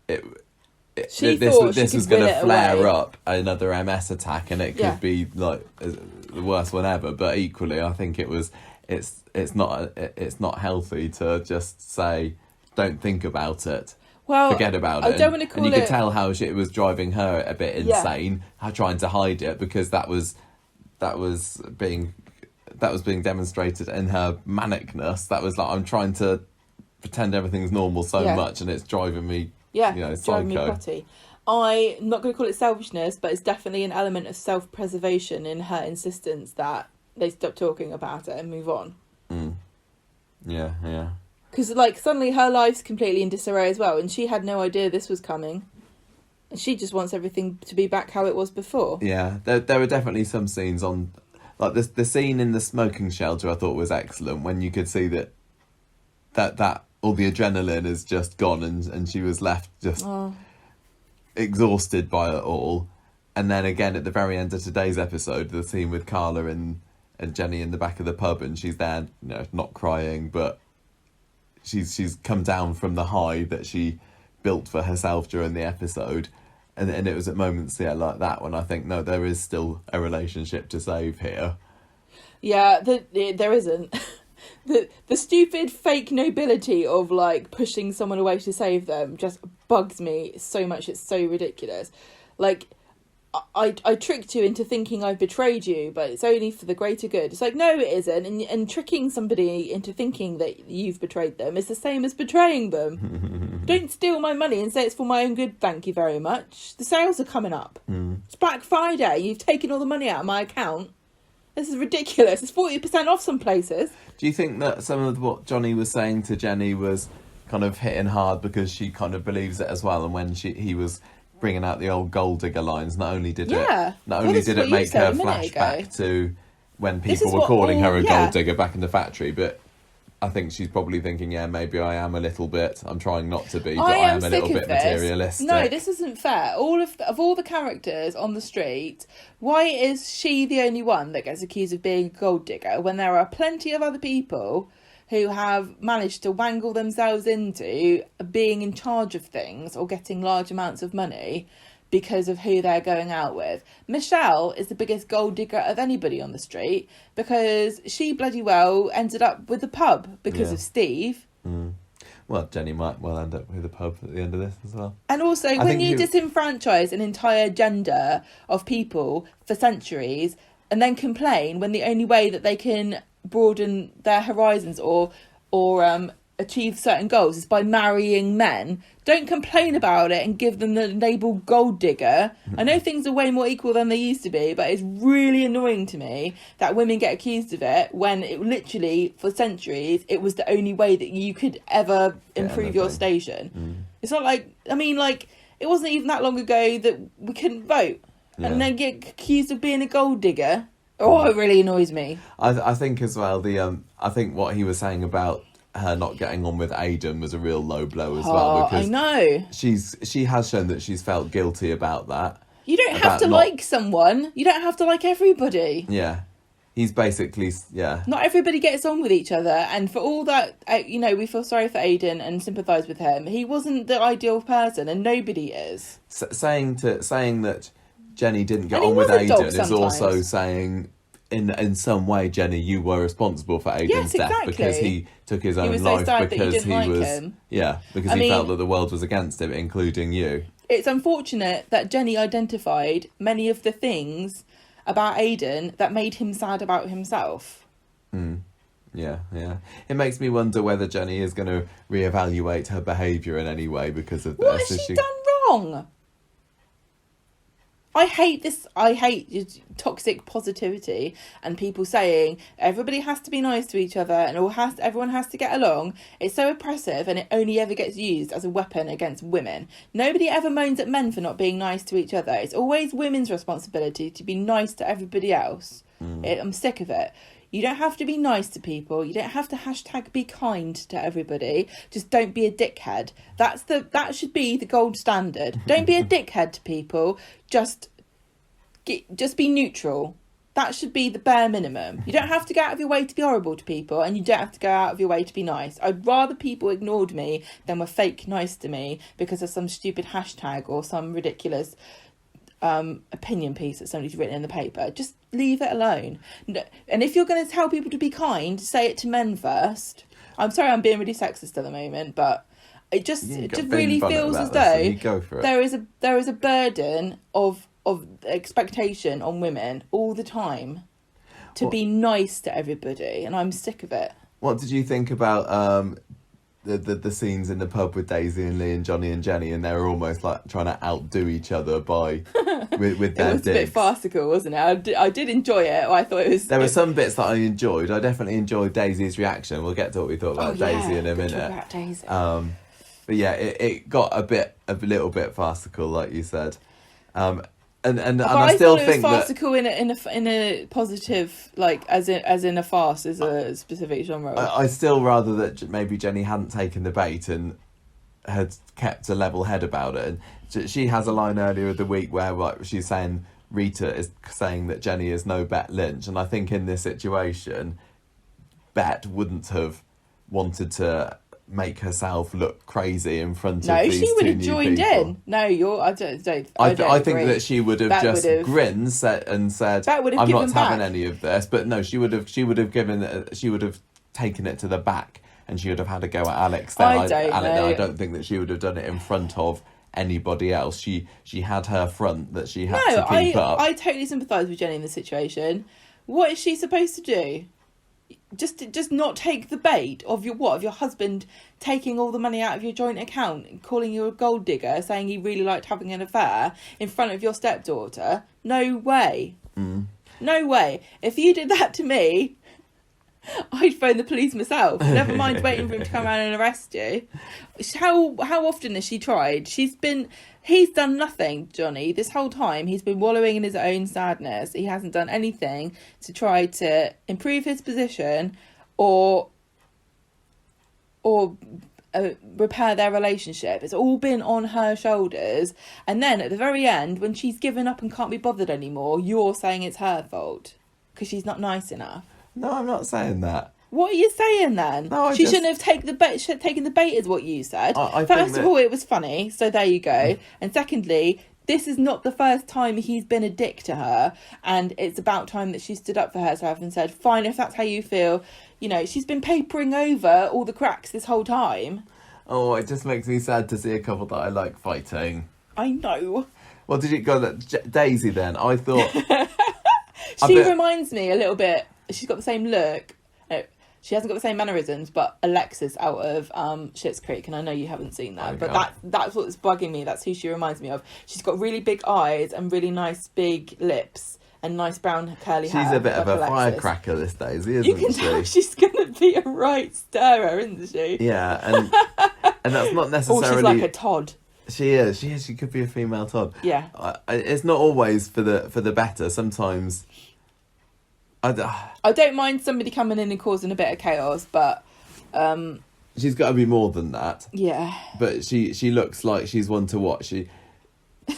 this was going to flare up another MS attack, and it could be like the worst one ever. But equally, I think it's not healthy to just say don't think about it. Well, forget about it. I don't want to call it. And you could tell how it was driving her a bit insane, her trying to hide it, because that was being demonstrated in her manicness. That was like, I'm trying to pretend everything's normal so much, and it's driving me. Yeah, psycho. Driving me potty. I'm not going to call it selfishness, but it's definitely an element of self-preservation in her insistence that they stop talking about it and move on. Yeah. Because, like, suddenly her life's completely in disarray as well, and she had no idea this was coming. And she just wants everything to be back how it was before. Yeah, there were definitely some scenes on... Like, the scene in the smoking shelter I thought was excellent, when you could see that all the adrenaline is just gone, and she was left just exhausted by it all. And then again at the very end of today's episode, the scene with Carla and Jenny in the back of the pub, and she's there, not crying, but she's come down from the high that she built for herself during the episode. And it was at moments like that when I think, no, there is still a relationship to save here. Yeah, there isn't. The stupid fake nobility of, like, pushing someone away to save them just bugs me so much. It's so ridiculous. Like, I tricked you into thinking I've betrayed you, but it's only for the greater good. It's like, no, it isn't. And tricking somebody into thinking that you've betrayed them is the same as betraying them. Don't steal my money and say it's for my own good, thank you very much. The sales are coming up. It's Black Friday. You've taken all the money out of my account. This is ridiculous. It's 40% off some places. Do you think that some of what Johnny was saying to Jenny was kind of hitting hard because she kind of believes it as well? And when he was bringing out the old gold digger lines, not only did it make her flash back to when people were calling her a gold digger back in the factory, but I think she's probably thinking, maybe I am a little bit. I'm trying not to be, but I am a little bit materialistic. No, this isn't fair. Of all the characters on the street, why is she the only one that gets accused of being a gold digger when there are plenty of other people who have managed to wangle themselves into being in charge of things or getting large amounts of money because of who they're going out with? Michelle is the biggest gold digger of anybody on the street because she bloody well ended up with the pub because of Steve. Well, Jenny might well end up with a pub at the end of this as well. And also, when you disenfranchise an entire gender of people for centuries and then complain when the only way that they can broaden their horizons or achieve certain goals is by marrying men, don't complain about it and give them the label gold digger. I know things are way more equal than they used to be, but it's really annoying to me that women get accused of it when it literally, for centuries, it was the only way that you could ever improve your station. It's not like, it wasn't even that long ago that we couldn't vote and then get accused of being a gold digger. Oh, it really annoys me. I think as well, I think what he was saying about her not getting on with Aidan was a real low blow as well, because I know she has shown that she's felt guilty about that. You don't have to like someone. You don't have to like everybody. Yeah. He's basically, Not everybody gets on with each other, and for all that, we feel sorry for Aidan and sympathise with him. He wasn't the ideal person, and nobody is. Saying that Jenny didn't get on with Aidan is also saying, in some way, Jenny, you were responsible for Aidan's death because he took his own life because he felt that the world was against him, including you. It's unfortunate that Jenny identified many of the things about Aidan that made him sad about himself. Yeah. It makes me wonder whether Jenny is going to reevaluate her behaviour in any way because of this. What has she done wrong? I hate this. I hate toxic positivity and people saying everybody has to be nice to each other and everyone has to get along. It's so oppressive, and it only ever gets used as a weapon against women. Nobody ever moans at men for not being nice to each other. It's always women's responsibility to be nice to everybody else. I'm sick of it. You don't have to be nice to people. You don't have to hashtag be kind to everybody. Just don't be a dickhead. That should be the gold standard. Don't be a dickhead to people. Just be neutral. That should be the bare minimum. You don't have to go out of your way to be horrible to people, and you don't have to go out of your way to be nice. I'd rather people ignored me than were fake nice to me because of some stupid hashtag or some ridiculous opinion piece that somebody's written in the paper. Just leave it alone. And if you're going to tell people to be kind, say it to men first. I'm sorry, I'm being really sexist at the moment, but it just really feels as though there is a burden of expectation on women all the time to be nice to everybody, and I'm sick of it. What did you think about the scenes in the pub with Daisy and Lee and Johnny and Jenny, and they were almost like trying to outdo each other with their digs? It was a bit farcical, wasn't it? I did enjoy it. I thought it was... There were some bits that I enjoyed. I definitely enjoyed Daisy's reaction. We'll get to what we thought about Daisy in a minute. Talk about Daisy. But yeah, it got a little bit farcical, like you said. And I still think it was farcical in a positive, like as in a farce is a specific genre. I still rather that maybe Jenny hadn't taken the bait and had kept a level head about it. And she has a line earlier of the week where she's saying Rita is saying that Jenny is no Bet Lynch, and I think in this situation, Bet wouldn't have wanted to make herself look crazy in front of these two new people. No, she would have joined in. No, I think that she would have just grinned and said, "I'm not having any of this." But no, she would have taken it to the back, and she would have had a go at Alex. Then I don't think that she would have done it in front of anybody else. She had her front that she had to keep up. I totally sympathise with Jenny in this situation. What is she supposed to do? Just not take the bait of your husband taking all the money out of your joint account and calling you a gold digger, saying he really liked having an affair in front of your stepdaughter? No way. No way. If you did that to me, I'd phone the police myself. Never mind waiting for him to come around and arrest you. How often has she tried? He's done nothing, Johnny. This whole time he's been wallowing in his own sadness. He hasn't done anything to try to improve his position or repair their relationship. It's all been on her shoulders. And then at the very end, when she's given up and can't be bothered anymore, you're saying it's her fault because she's not nice enough. No, I'm not saying that. What are you saying then? No, she shouldn't have taken the bait, is what you said. First of all, it was funny, so there you go. And secondly, this is not the first time he's been a dick to her, and it's about time that she stood up for herself and said, fine, if that's how you feel. You know, she's been papering over all the cracks this whole time. Oh, it just makes me sad to see a couple that I like fighting. I know. Well, did you go Daisy then? I thought... She reminds me a little bit... She's got the same look. No, she hasn't got the same mannerisms, but Alexis out of Schitt's Creek, and I know you haven't seen that, but that's what's bugging me. That's who she reminds me of. She's got really big eyes and really nice big lips and nice brown curly hair. She's a bit of a firecracker, this Daisy, isn't she? You can tell she's going to be a right stirrer, isn't she? Yeah, and that's not necessarily... Or she's like a Todd. She is. She could be a female Todd. Yeah. It's not always for the better. Sometimes... I don't mind somebody coming in and causing a bit of chaos, but she's got to be more than that. Yeah. But she looks like she's one to watch.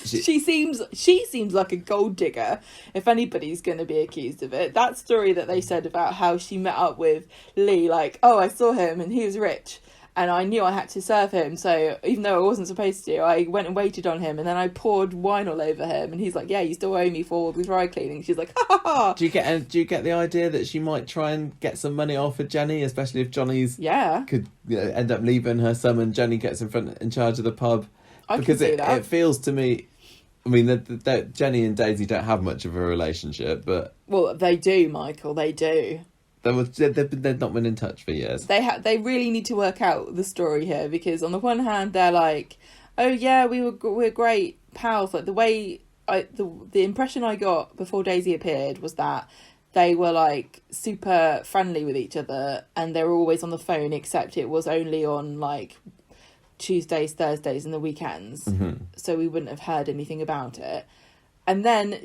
She seems like a gold digger, if anybody's going to be accused of it. That story that they said about how she met up with Lee, like, oh, I saw him and he was rich and I knew I had to serve him, so even though I wasn't supposed to, I went and waited on him, and then I poured wine all over him, and he's like, yeah, you still owe me for the dry cleaning. She's like, ha ha ha. Do you get the idea that she might try and get some money off of Jenny, especially if Johnny's could end up leaving her son and Jenny gets in charge of the pub? Because it feels to me, I mean, that Jenny and Daisy don't have much of a relationship, but... Well, they do, Michael, they do. They've not been in touch for years. They really need to work out the story here, because on the one hand they're like, oh yeah, we're great pals. Like the way the impression I got before Daisy appeared was that they were like super friendly with each other, and they were always on the phone, except it was only on like Tuesdays, Thursdays, and the weekends. Mm-hmm. So we wouldn't have heard anything about it. And then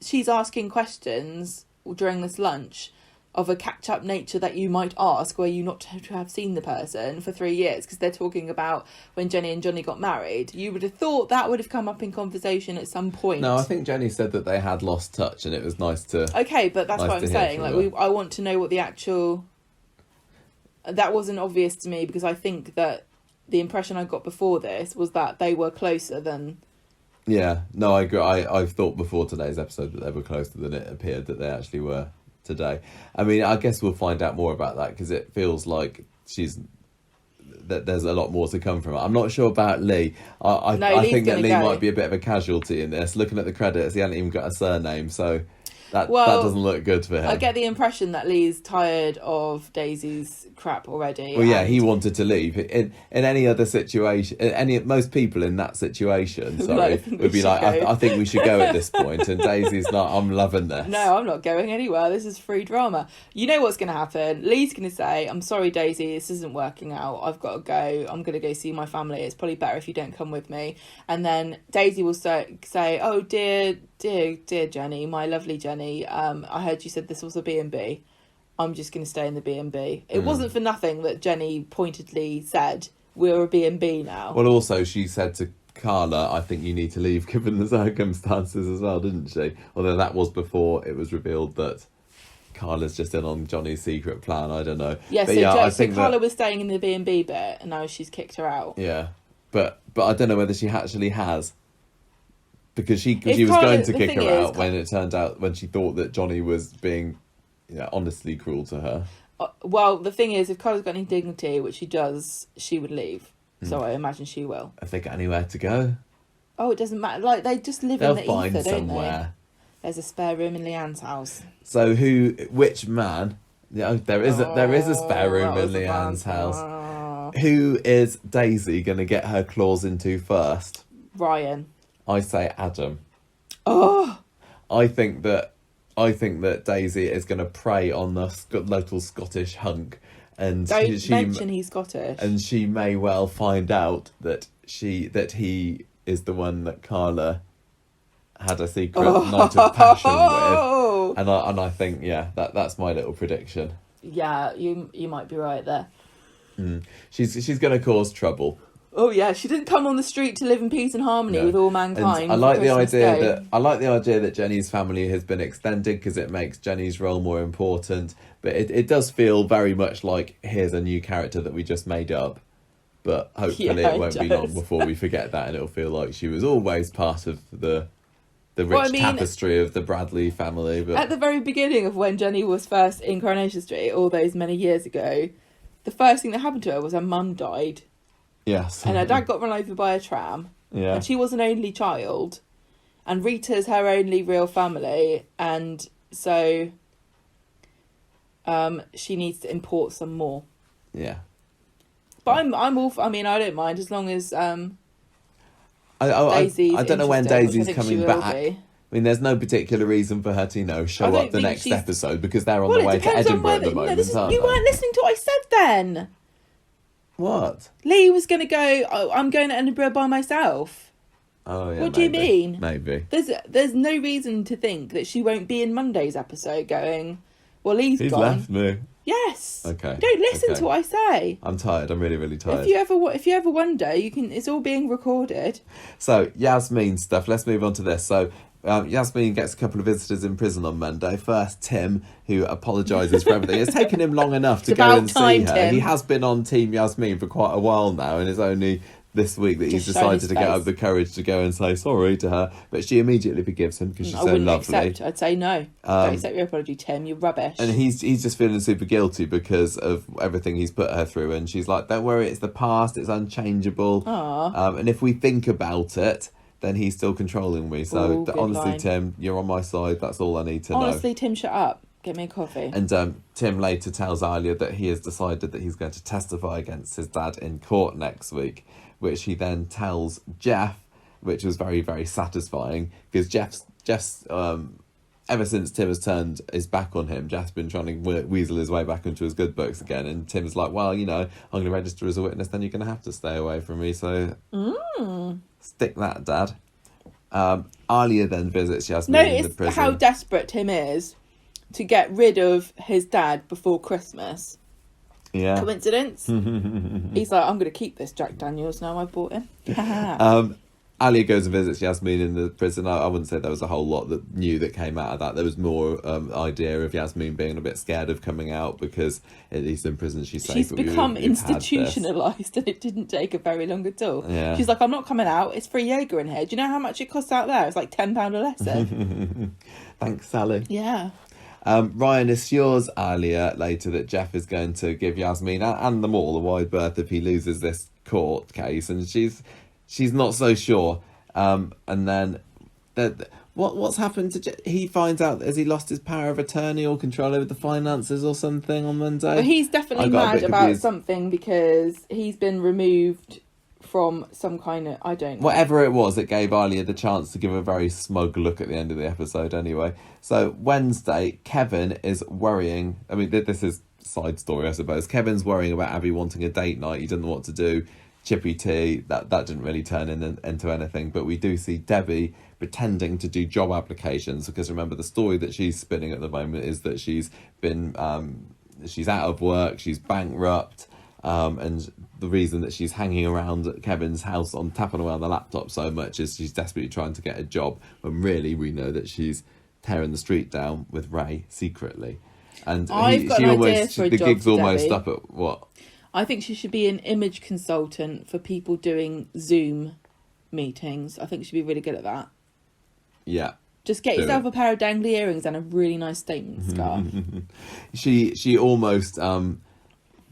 she's asking questions during this lunch of a catch-up nature that you might ask were you not to have seen the person for 3 years, because they're talking about when Jenny and Johnny got married. You would have thought that would have come up in conversation at some point. No, I think Jenny said that they had lost touch, and it was nice to... Okay, but that's what I'm saying. Like, I want to know what the actual... That wasn't obvious to me, because I think that the impression I got before this was that they were closer than... Yeah, no, I agree. I've thought before today's episode that they were closer than it appeared that they actually were today. I mean, I guess we'll find out more about that, because it feels like there's a lot more to come from it. I'm not sure about Lee. I think that Lee might be a bit of a casualty in this. Looking at the credits, he hasn't even got a surname, so that doesn't look good for him. I get the impression that Lee's tired of Daisy's crap already. Well, yeah, he wanted to leave. In any other situation, most people in that situation, would be like, I think we should go at this point. And Daisy's like, I'm loving this. No, I'm not going anywhere. This is free drama. You know what's going to happen? Lee's going to say, I'm sorry, Daisy, this isn't working out. I've got to go. I'm going to go see my family. It's probably better if you don't come with me. And then Daisy will say, oh, dear Jenny, my lovely Jenny, I heard you said this was a B&B. I'm just going to stay in the B&B. It wasn't for nothing that Jenny pointedly said, we're a B&B now. Well, also, she said to Carla, I think you need to leave given the circumstances as well, didn't she? Although that was before it was revealed that Carla's just in on Johnny's secret plan. I don't know. Yeah, so Carla was staying in the B&B bit, and now she's kicked her out. Yeah, but I don't know whether she actually has. Because she was going to kick her out when it turned out, when she thought that Johnny was being honestly cruel to her. Well, the thing is, if Carla's got any dignity, which she does, she would leave. So I imagine she will. Have they got anywhere to go? Oh, it doesn't matter. Like, they just live in the ether, don't somewhere. They? There's a spare room in Leanne's house. So which man... Yeah, there is a spare room in Leanne's house. Who is Daisy going to get her claws into first? Ryan. I say Adam. Oh! I think that Daisy is going to prey on the local Scottish hunk, and don't mention he's Scottish. And she may well find out that he is the one that Carla had a secret night of passion with, and I think that's my little prediction. Yeah, you might be right there. She's going to cause trouble. Oh yeah, she didn't come on the street to live in peace and harmony with all mankind. And I like the idea that Jenny's family has been extended, because it makes Jenny's role more important. But it does feel very much like, here's a new character that we just made up. But hopefully it won't be long before we forget that, and it'll feel like she was always part of the rich tapestry of the Bradley family. But at the very beginning of when Jenny was first in Coronation Street, all those many years ago, the first thing that happened to her was her mum died. Yes. And her dad got run over by a tram. Yeah. And she was an only child. And Rita's her only real family. And so she needs to import some more. Yeah. But I'm all I don't mind as long as Daisy's I don't know when Daisy's coming back. Be. I mean, there's no particular reason for her to, show up the next episode, because they're on the way to Edinburgh at the moment, aren't they? You weren't listening to what I said then. What? Lee was going to go, I'm going to Edinburgh by myself. Oh, yeah. What do you mean? Maybe. There's no reason to think that she won't be in Monday's episode going, well, He's gone. Left me. Yes. Okay. Don't listen to what I say. I'm tired. I'm really, really tired. If you ever wonder, you can. It's all being recorded. So, Yasmin stuff. Let's move on to this. So, Yasmin gets a couple of visitors in prison on Monday. First, Tim, who apologises for everything. It's taken him long enough to go and see her. Tim. He has been on Team Yasmin for quite a while now, and it's only this week that he's decided to get up the courage to go and say sorry to her. But she immediately forgives him because she's so lovely. I'd say no. Don't accept your apology, Tim. You're rubbish. And he's just feeling super guilty because of everything he's put her through. And she's like, don't worry, it's the past. It's unchangeable. And if we think about it, then he's still controlling me. So honestly, Tim, you're on my side. That's all I need to know. Honestly, Tim, shut up. Get me a coffee. And Tim later tells Alia that he has decided that he's going to testify against his dad in court next week, which he then tells Geoff which was very, very satisfying, because Geoff's ever since Tim has turned his back on him, Geoff's been trying to weasel his way back into his good books again, and Tim's like, well, I'm going to register as a witness, then you're going to have to stay away from me, so stick that, Dad. Alia then visits Yasmin in the prison. Notice how desperate Tim is to get rid of his dad before Christmas. Yeah. Coincidence? He's like, I'm going to keep this Jack Daniels now I bought him. Alia goes and visits Yasmin in the prison. I wouldn't say there was a whole lot that came out of that. There was more idea of Yasmin being a bit scared of coming out, because at least in prison she's safe. She's become institutionalised, and it didn't take her very long at all. Yeah. She's like, I'm not coming out. It's free yoga in here. Do you know how much it costs out there? It's like £10 a lesson. Thanks, Sally. Yeah. Ryan assures Alia later that Geoff is going to give Yasmin and them all a wide berth if he loses this court case, and she's not so sure. And then what's happened to Geoff? He finds out, has he lost his power of attorney or control over the finances or something on Monday? Well, he's definitely mad about something, because he's been removed from some kind of, I don't know. Whatever it was, it gave Alia the chance to give a very smug look at the end of the episode anyway. So Wednesday, Kevin is worrying. I mean, this is side story, I suppose. Kevin's worrying about Abby wanting a date night. He doesn't know what to do. Chippy tea, that didn't really turn into anything. But we do see Debbie pretending to do job applications, because remember, the story that she's spinning at the moment is that she's been, she's out of work, she's bankrupt. And the reason that she's hanging around at Kevin's house tapping away on the laptop so much is she's desperately trying to get a job, when really we know that she's tearing the street down with Ray secretly. And the gig's almost up at what? I think she should be an image consultant for people doing Zoom meetings. I think she'd be really good at that. Yeah. Just get yourself a pair of dangly earrings and a really nice statement scarf. She almost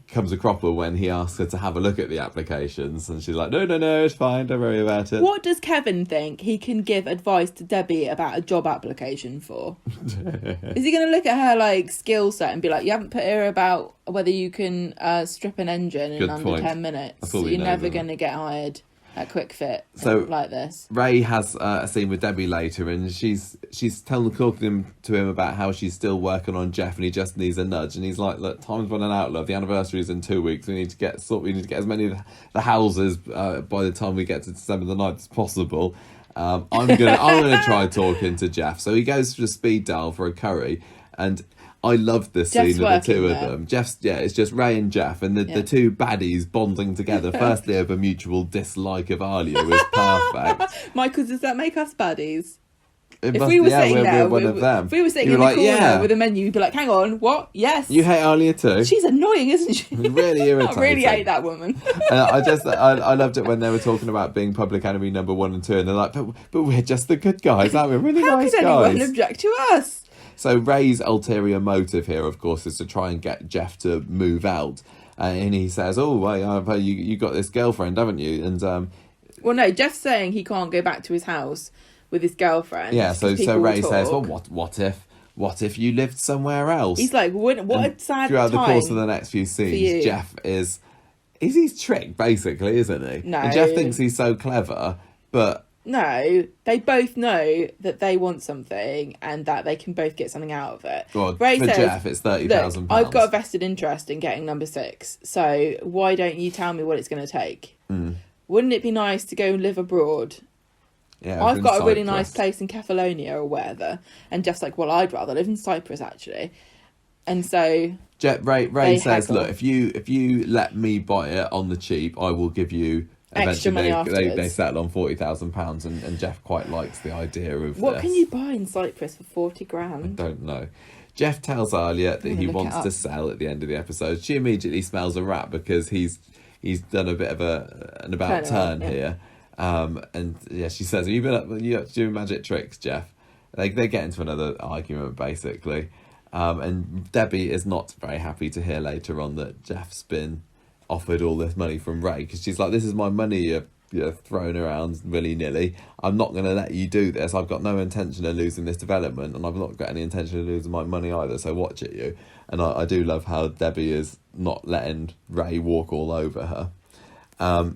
comes a cropper when he asks her to have a look at the applications, and she's like, no, it's fine, don't worry about it. What does Kevin think he can give advice to Debbie about a job application for? Is he going to look at her like skill set and be like, you haven't put her about whether you can strip an engine in under 10 minutes, so you're never going to get hired at Quick Fit like this. Ray has a scene with Debbie later, and she's talking to him about how she's still working on Geoff and he just needs a nudge, and he's like, look, time's running out, love. The anniversary is in 2 weeks. We need to get as many of the houses by the time we get to December the 9th as possible. I'm gonna try talking to Geoff. So he goes to speed dial for a curry, and I love this scene of the two of them. It's just Ray and Geoff, and the two baddies bonding together. Firstly, over mutual dislike of Alia was perfect. Michael, does that make us baddies? If we were sitting there, if we were sitting in the corner with a menu, you'd be like, hang on, what? Yes. You hate Alia too? She's annoying, isn't she? Really irritating. I really hate that woman. I loved it when they were talking about being public enemy number 1 and 2, and they're like, but we're just the good guys, aren't we? Really nice guys. How could anyone object to us? So Ray's ulterior motive here, of course, is to try and get Geoff to move out. And he says, oh, well, you got this girlfriend, haven't you? And well, no, Geoff's saying he can't go back to his house with his girlfriend. Yeah, so Ray says, well, what if you lived somewhere else? He's like, what a sad throughout time. The course of the next few scenes, Geoff he's tricked, basically, isn't he? No. And Geoff thinks he's so clever, but... No, they both know that they want something and that they can both get something out of it. Well, Ray says, Geoff, it's £30,000. I've got a vested interest in getting number 6, so why don't you tell me what it's going to take? Wouldn't it be nice to go and live abroad? Yeah, I've got a really nice place in Kefalonia or wherever. And Jeff's like, well, I'd rather live in Cyprus, actually. And so... Ray says, look, if you let me buy it on the cheap, I will give you... Extra money afterwards. They settle on £40,000, and Geoff quite likes the idea of what can you buy in Cyprus for £40,000? I don't know. Geoff tells Alia that he wants to sell at the end of the episode. She immediately smells a rat because he's done a bit of an about turn here. And she says, "Are you doing magic tricks, Geoff?" They get into another argument basically, and Debbie is not very happy to hear later on that Geoff's been offered all this money from Ray, because she's like, this is my money you're throwing around willy-nilly. I'm not going to let you do this. I've got no intention of losing this development, and I've not got any intention of losing my money either, so watch it, you. And I do love how Debbie is not letting Ray walk all over her.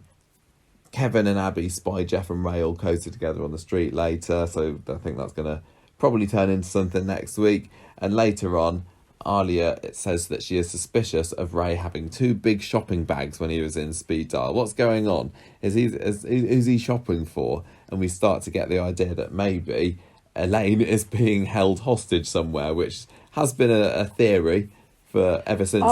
Kevin and Abby spy Geoff and Ray all closer together on the street later, so I think that's going to probably turn into something next week. And later on, Alia, it says that she is suspicious of Ray having 2 big shopping bags when he was in Speed Dial. What's going on? Is he shopping for? And we start to get the idea that maybe Elaine is being held hostage somewhere, which has been a theory for ever since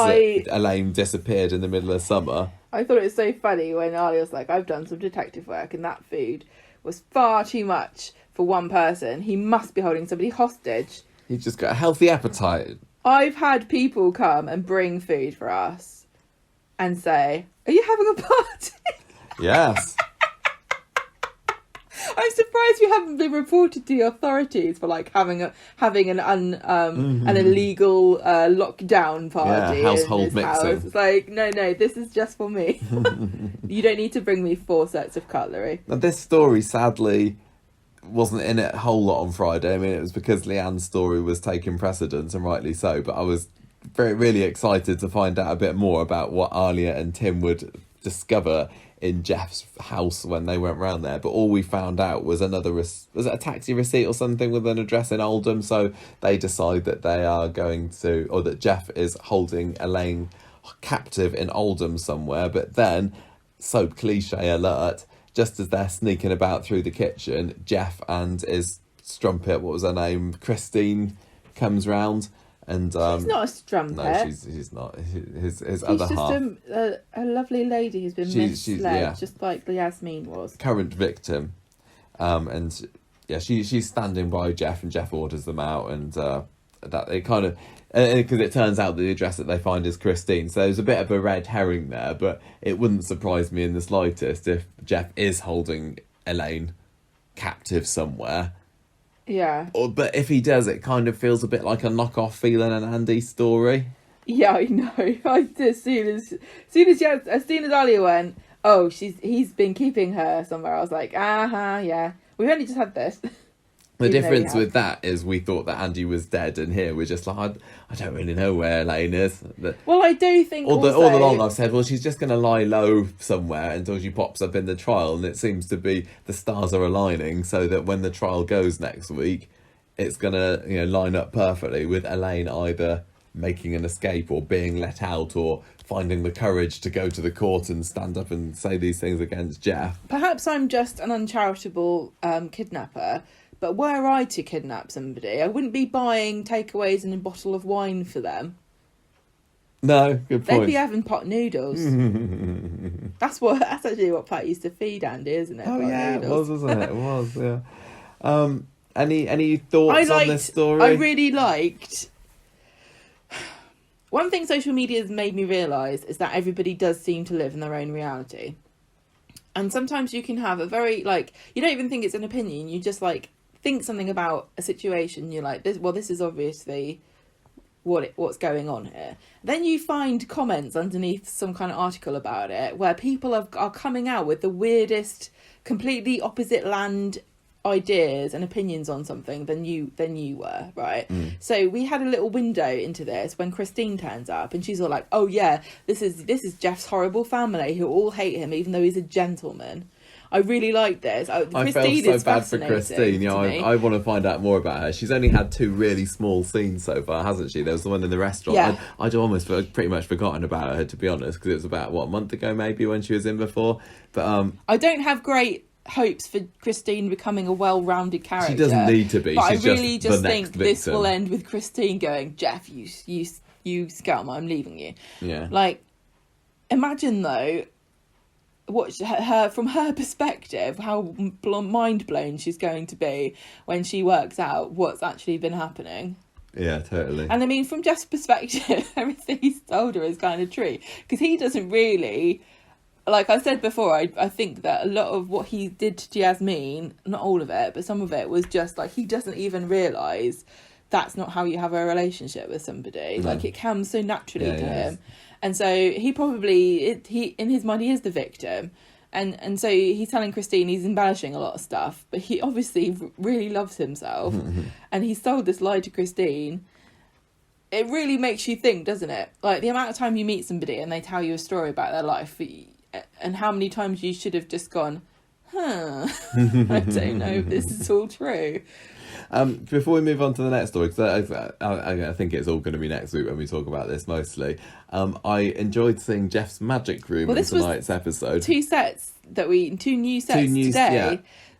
Elaine disappeared in the middle of summer. I thought it was so funny when Alia was like, I've done some detective work and that food was far too much for one person. He must be holding somebody hostage. He's just got a healthy appetite. I've had people come and bring food for us and say, are you having a party? Yes. I'm surprised we haven't been reported to the authorities for like having an illegal lockdown party. Yeah, household mixing. House. It's like, no, this is just for me. You don't need to bring me 4 sets of cutlery. Now, this story, sadly, wasn't in it a whole lot on Friday. I mean, it was because Leanne's story was taking precedence, and rightly so, but I was really excited to find out a bit more about what Alia and Tim would discover in Geoff's house when they went round there. But all we found out was was it a taxi receipt or something with an address in Oldham? So they decide that they are going to, or that Geoff is holding Elaine captive in Oldham somewhere. But then, so cliche alert, just as they're sneaking about through the kitchen, Geoff and his strumpet, what was her name, Christine, comes round. And she's not a strumpet. No, she's not. His other half. She's just a lovely lady who's been misled, just like Yasmin was. Current victim, and yeah, she's standing by Geoff, and Geoff orders them out, and that it kind of, because it turns out the address that they find is Christine, so there's a bit of a red herring there, but it wouldn't surprise me in the slightest if Geoff is holding Elaine captive somewhere. Yeah. But if he does, it kind of feels a bit like a knockoff Phelan and Andy story. Yeah, I know. As soon as Alia went, oh, he's been keeping her somewhere, I was like, yeah. We've only just had this. The difference with that is we thought that Andy was dead, and here we're just like, I don't really know where Elaine is. Well, I do think all along I've said, well, she's just going to lie low somewhere until she pops up in the trial, and it seems to be the stars are aligning so that when the trial goes next week, it's going to line up perfectly with Elaine either making an escape or being let out or finding the courage to go to the court and stand up and say these things against Geoff. Perhaps I'm just an uncharitable kidnapper. But were I to kidnap somebody, I wouldn't be buying takeaways and a bottle of wine for them. No, good point. They'd be having pot noodles. That's actually what Pat used to feed Andy, isn't it? Oh pot yeah, noodles. It was, wasn't it? It was, yeah. Any thoughts on this story? I really liked. One thing social media has made me realise is that everybody does seem to live in their own reality. And sometimes you can have a very, you don't even think it's an opinion, you just, think something about a situation, you're like, this is obviously what's going on here. Then you find comments underneath some kind of article about it where people are coming out with the weirdest, completely opposite land ideas and opinions on something than you were, right? So we had a little window into this when Christine turns up, and she's all like, oh yeah, this is Geoff's horrible family who all hate him even though he's a gentleman. I really like this. I felt so bad for Christine. Yeah, I want to find out more about her. She's only had 2 really small scenes so far, hasn't she? There was the one in the restaurant. Yeah. I'd almost pretty much forgotten about her, to be honest, because it was about, a month ago maybe when she was in before. But I don't have great hopes for Christine becoming a well-rounded character. She doesn't need to be. But She's I really just think victim. This will end with Christine going, Geoff, you scum, I'm leaving you. Yeah. Imagine though, what her from her perspective, how mind blown she's going to be when she works out what's actually been happening. Yeah, totally. And I mean, from Jeff's perspective, everything he's told her is kind of true, because he doesn't really, like I said before, I think that a lot of what he did to Yasmin, not all of it, but some of it was just he doesn't even realise that's not how you have a relationship with somebody. No. It comes so naturally to him. And so he probably, in his mind, he is the victim. And so he's telling Christine he's embellishing a lot of stuff, but he obviously really loves himself. And he sold this lie to Christine. It really makes you think, doesn't it? The amount of time you meet somebody and they tell you a story about their life, and how many times you should have just gone, I don't know if this is all true. Before we move on to the next story, because I think it's all going to be next week when we talk about this mostly, I enjoyed seeing Geoff's magic room in tonight's episode. Two new sets today. Yeah.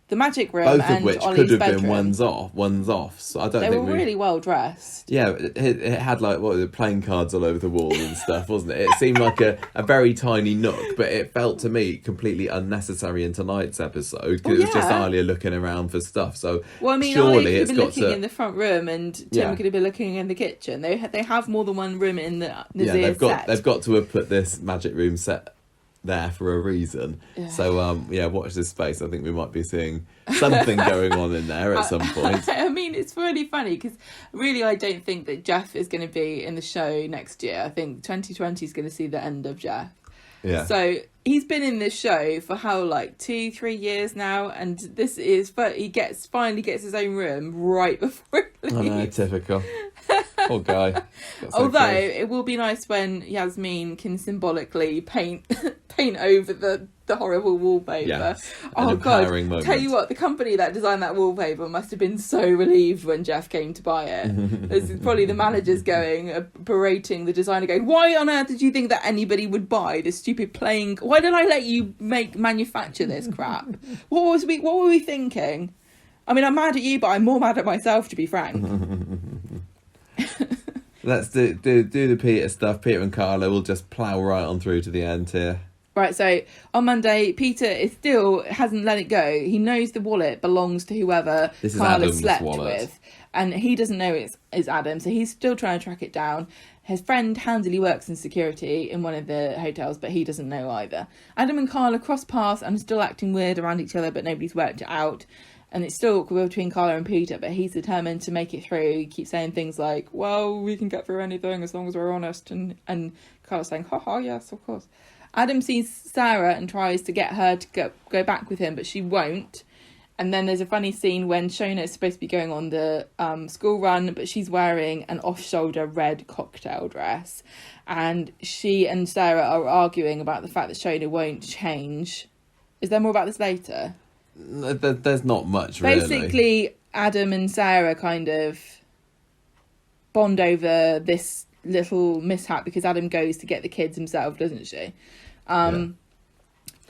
The magic room, both and of which Ollie's could have bedroom. been one's off. So I don't they think were really well dressed. Yeah, it had like playing cards all over the wall and stuff, wasn't it? It seemed like a very tiny nook, but it felt to me completely unnecessary in tonight's episode because it was just Alia looking around for stuff. So surely it's got to looking in the front room, and Tim could have been looking in the kitchen. They have more than one room in the they've got to have put this magic room set there for a reason. So watch this space. I think we might be seeing something going on in there at some point. I mean, it's really funny because really I don't think that Geoff is going to be in the show next year. I think 2020 is going to see the end of Geoff. Yeah. So he's been in this show for how, like 2-3 years now, and this is, but he finally gets his own room right before he leaves. I know, typical. Poor guy. Although it will be nice when Yasmin can symbolically paint over the horrible wallpaper. Yes, oh god! Moment. Tell you what, the company that designed that wallpaper must have been so relieved when Geoff came to buy it. There's probably the managers berating the designer, going, "Why on earth did you think that anybody would buy this stupid plain? Why did I let you manufacture this crap? What were we thinking? I mean, I'm mad at you, but I'm more mad at myself, to be frank." Let's do the Peter stuff. Peter and Carla will just plough right on through to the end here. Right, so on Monday, Peter hasn't let it go. He knows the wallet belongs to whoever Carla slept with. And he doesn't know it's Adam, so he's still trying to track it down. His friend handily works in security in one of the hotels, but he doesn't know either. Adam and Carla cross paths and are still acting weird around each other, but nobody's worked it out. And it's still awkward between Carla and Peter, but he's determined to make it through. He keeps saying things like, well, we can get through anything as long as we're honest. And Carla's saying, ha, yes, of course. Adam sees Sarah and tries to get her to go back with him, but she won't. And then there's a funny scene when Shona is supposed to be going on the school run, but she's wearing an off-shoulder red cocktail dress. And she and Sarah are arguing about the fact that Shona won't change. Is there more about this later? There's not much, really. Basically, Adam and Sarah kind of bond over this little mishap because Adam goes to get the kids himself, doesn't she? And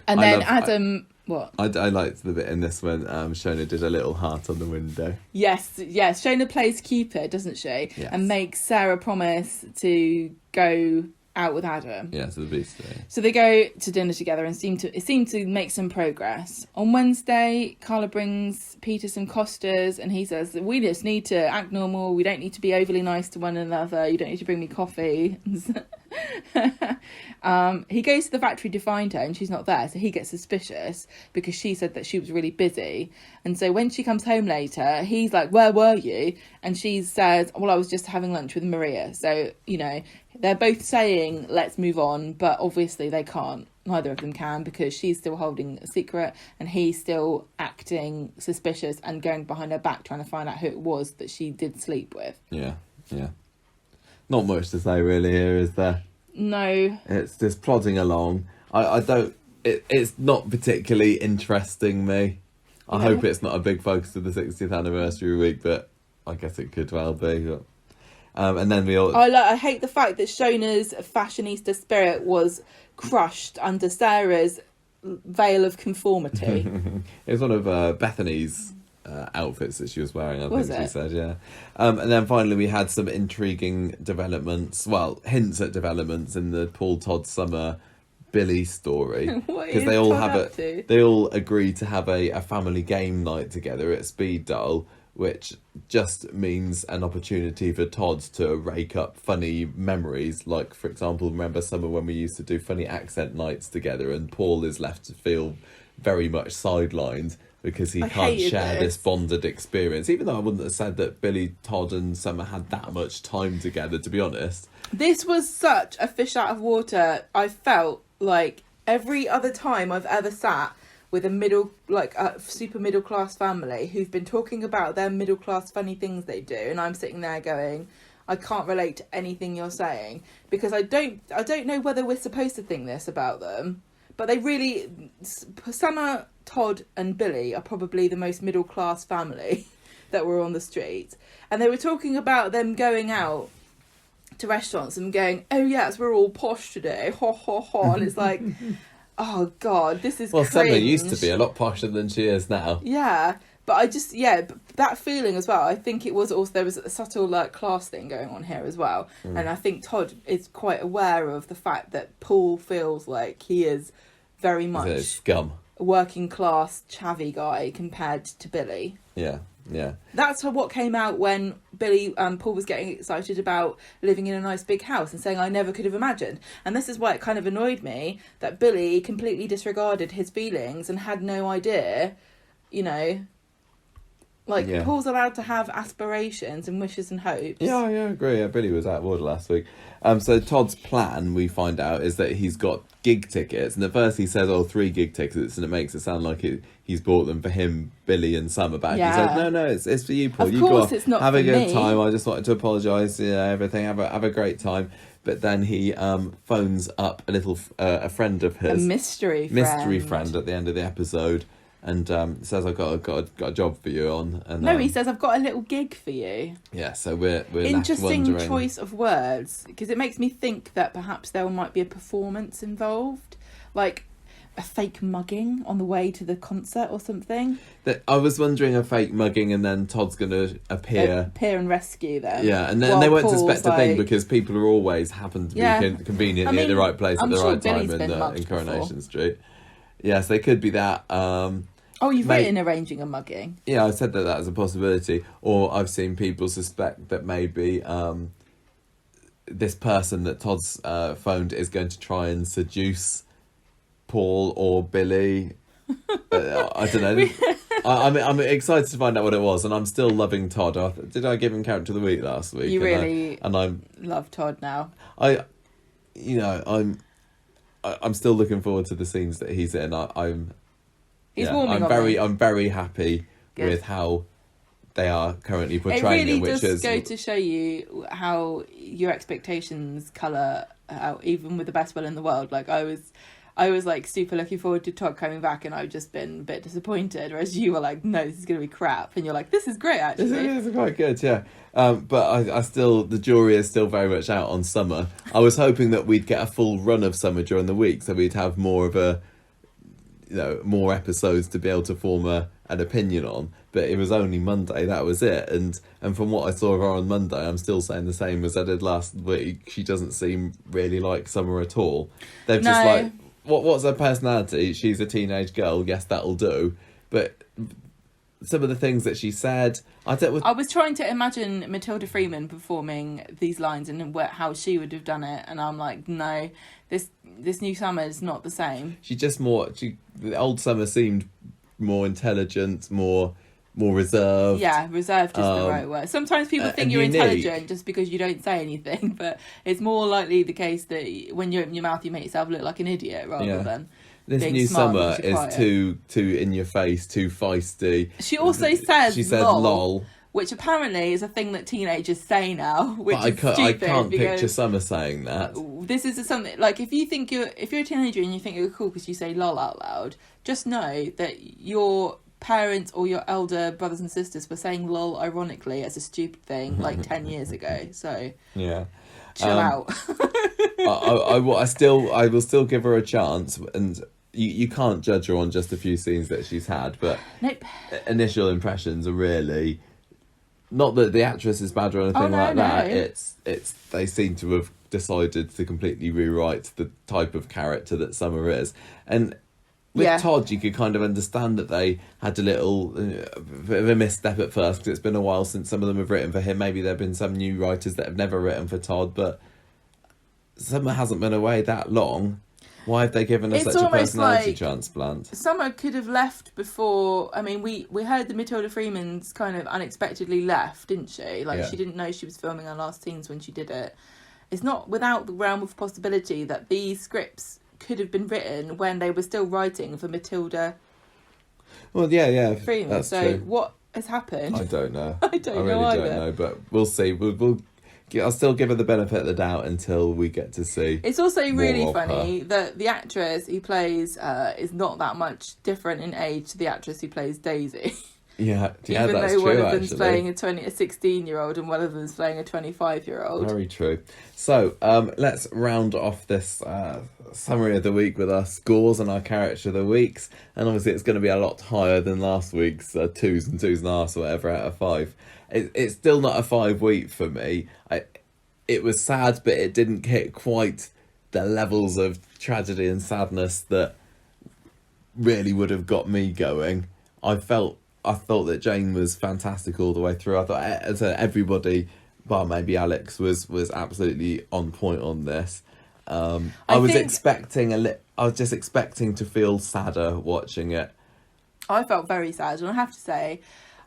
then Adam... What? I liked the bit in this when Shona did a little heart on the window. Yes. Shona plays Cupid, doesn't she? Yes. And makes Sarah promise to go out with Adam. Yeah, to the beast. So they go to dinner together and seem to make some progress. On Wednesday, Carla brings Peter some Costas and he says, we just need to act normal. We don't need to be overly nice to one another. You don't need to bring me coffee. He goes to the factory to find her and she's not there, so he gets suspicious because she said that she was really busy. And so when she comes home later, he's like, where were you? And she says, well, I was just having lunch with Maria. So, they're both saying let's move on, but obviously they can't. Neither of them can, because she's still holding a secret and he's still acting suspicious and going behind her back trying to find out who it was that she did sleep with. Yeah. Not much to say really here, is there? No. It's just plodding along. It's not particularly interesting me. I hope it's not a big focus of the 60th anniversary week, but I guess it could well be. But, and then I hate the fact that Shona's fashionista spirit was crushed under Sarah's veil of conformity. It was one of Bethany's outfits that she was wearing, I think she said, yeah. And then finally we had some intriguing developments, hints at developments in the Paul Todd Summer Billy story, because they all agreed to have a family game night together at Speed Dial, which just means an opportunity for Todd to rake up funny memories. Like, for example, remember summer when we used to do funny accent nights together and Paul is left to feel very much sidelined because he can't share this bonded experience, even though I wouldn't have said that Billy, Todd and Summer had that much time together, to be honest. This was such a fish out of water. I felt like every other time I've ever sat with a super middle class family who've been talking about their middle class funny things they do, and I'm sitting there going, I can't relate to anything you're saying, because I don't know whether we're supposed to think this about them, But they really, Summer, Todd and Billy are probably the most middle class family that were on the street. And they were talking about them going out to restaurants and going, oh yes, we're all posh today, ha ha ha. And it's like, oh God, this is cringe. Summer used to be a lot posher than she is now. Yeah. But but that feeling as well, I think it was also, there was a subtle like class thing going on here as well. And I think Todd is quite aware of the fact that Paul feels like he is very much scum, a working class chavvy guy compared to Billy. Yeah. That's what came out when Paul was getting excited about living in a nice big house and saying, I never could have imagined. And this is why it kind of annoyed me that Billy completely disregarded his feelings and had no idea, Paul's allowed to have aspirations and wishes and hopes. Yeah, I agree. Yeah, Billy was out of order last week. So Todd's plan, we find out, is that he's got gig tickets. And at first he says, 3 gig tickets. And it makes it sound like he's bought them for him, Billy and Summer. But he says, no, it's for you, Paul. Of course it's not have for a good me. time. I just wanted to apologise, everything. Have a great time. But then he phones up a friend of his. A mystery friend at the end of the episode. And says, I've got a job for you on. And no, he says, I've got a little gig for you. Yeah, so we're interesting left wondering. Choice of words, because it makes me think that perhaps there might be a performance involved, like a fake mugging on the way to the concert or something. I was wondering a fake mugging, and then Todd's going to appear and rescue them. Yeah, and then they won't suspect a thing because people are always happen to be conveniently at the right place at the right time in Coronation Street. Yes, they could be that. You've written arranging a mugging. Yeah, I said that as a possibility. Or I've seen people suspect that maybe this person that Todd's phoned is going to try and seduce Paul or Billy. I don't know. I'm excited to find out what it was, and I'm still loving Todd. Did I give him character of the week last week? You really love Todd now. I'm still looking forward to the scenes that he's in. He's warming on me. I'm very happy with how they are currently portraying him. It really does go to show you how your expectations colour out, even with the best will in the world. Like I was like super looking forward to Todd coming back, and I've just been a bit disappointed. Whereas you were like, no, this is going to be crap, and you're like, this is great actually. This is quite good, yeah. But I still, the jury is still very much out on Summer. I was hoping that we'd get a full run of Summer during the week, so we'd have more of more episodes to be able to form an opinion on. But it was only Monday, that was it. And from what I saw of her on Monday, I'm still saying the same as I did last week. She doesn't seem really like Summer at all. They've just like, what's her personality? She's a teenage girl, yes, that'll do. But some of the things that she said, I was trying to imagine Matilda Freeman performing these lines and how she would have done it, and I'm like, no, this new Summer is not the same. The old Summer seemed more intelligent, more reserved. Yeah, reserved is the right word. Sometimes people think you're intelligent just because you don't say anything, but it's more likely the case that when you open your mouth, you make yourself look like an idiot rather than. This new Summer is too in your face, too feisty. She also says, she said lol, which apparently is a thing that teenagers say now. Which is stupid. I can't picture Summer saying that. This is something like if you're a teenager and you think you're cool because you say lol out loud, just know that your parents or your elder brothers and sisters were saying lol ironically as a stupid thing like 10 years ago. So yeah. Chill out. I will still give her a chance, and you can't judge her on just a few scenes that she's had, but nope. Initial impressions are really not that the actress is bad or anything that. No. It's they seem to have decided to completely rewrite the type of character that Summer is, and with Todd, you could kind of understand that they had a little bit of a misstep at first because it's been a while since some of them have written for him. Maybe there have been some new writers that have never written for Todd, but Summer hasn't been away that long. Why have they given her such a personality transplant? Summer could have left before. I mean, we heard that Matilda Freeman's kind of unexpectedly left, didn't she? She didn't know she was filming her last scenes when she did it. It's not without the realm of possibility that these scripts could have been written when they were still writing for Matilda. Well, yeah, Freeman. that's true. What has happened? I don't know. I really don't know, but but we'll see. We'll I'll still give her the benefit of the doubt until we get to see. It's also really funny that the actress who plays is not that much different in age to the actress who plays Daisy. Yeah, even that's though true, one of them's actually. playing a 16-year-old and one of them's playing a 25-year-old. Very true. So let's round off this summary of the week with our scores and our character of the weeks. And obviously it's going to be a lot higher than last week's 2s and 2.5 or whatever out of 5. It's still not a 5 week for me. It was sad, but it didn't hit quite the levels of tragedy and sadness that really would have got me going. I thought that Jane was fantastic all the way through. I thought everybody, bar maybe Alex, was absolutely on point on this. I was just expecting to feel sadder watching it. I felt very sad, and I have to say,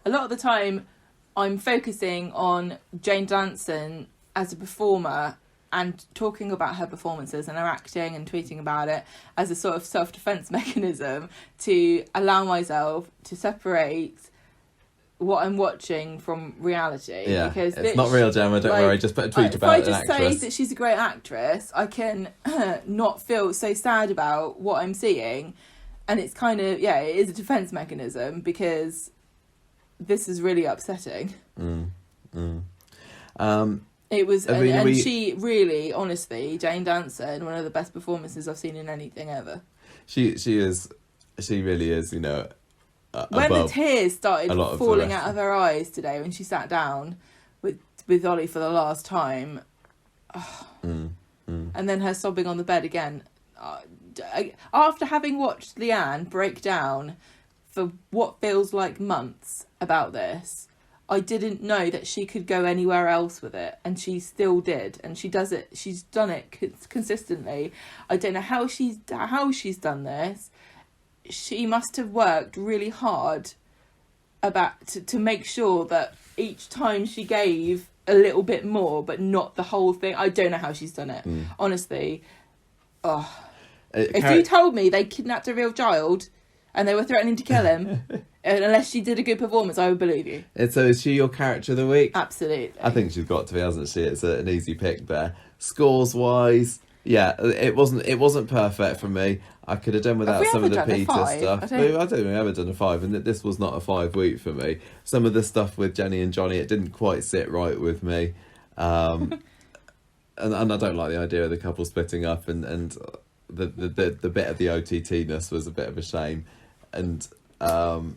a lot of the time I'm focusing on Jane Danson as a performer and talking about her performances and her acting and tweeting about it as a sort of self-defense mechanism to allow myself to separate what I'm watching from reality. Yeah, because it's not real, Gemma, don't worry, just put a tweet about an actress. If I just say that she's a great actress, I can not feel so sad about what I'm seeing. And it's kind of, it is a defense mechanism because this is really upsetting. It was, she really, honestly, Jane Danson, one of the best performances I've seen in anything ever. She really is, you know. When the tears started falling out of her eyes today when she sat down with Ollie for the last time, and then her sobbing on the bed again, after having watched Leanne break down for what feels like months about this, I didn't know that she could go anywhere else with it, and she still did, and she does it. She's done it consistently. I don't know how she's done this. She must have worked really hard to make sure that each time she gave a little bit more, but not the whole thing. I don't know how she's done it. Honestly, if you told me they kidnapped a real child and they were threatening to kill him, unless she did a good performance, I would believe you. And so is she your character of the week? Absolutely. I think she's got to be, hasn't she? It's an easy pick there. Scores wise, it wasn't perfect for me. I could have done without some of the Peter stuff. I don't think we've ever done a 5, and this was not a 5 week for me. Some of the stuff with Jenny and Johnny, it didn't quite sit right with me. And I don't like the idea of the couple splitting up, and the bit of the OTT-ness was a bit of a shame. And I'm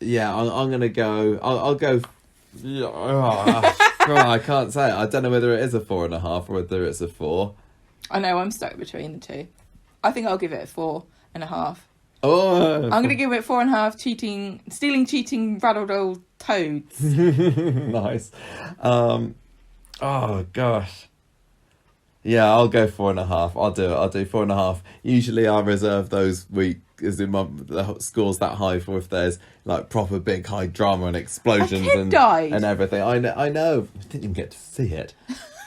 gonna go. I'll go. I can't say it. I don't know whether it is a 4.5 or whether it's a 4. I know, I'm stuck between the two. I think I'll give it a 4.5. Oh, I'm going to give it 4.5. Stealing, cheating, raddled old toads. Nice. Oh gosh. Yeah, I'll go 4.5. I'll do it. I'll do 4.5. Usually I reserve those weeks in the scores that high for if there's like proper big high drama and explosions and everything. I know. I didn't even get to see it.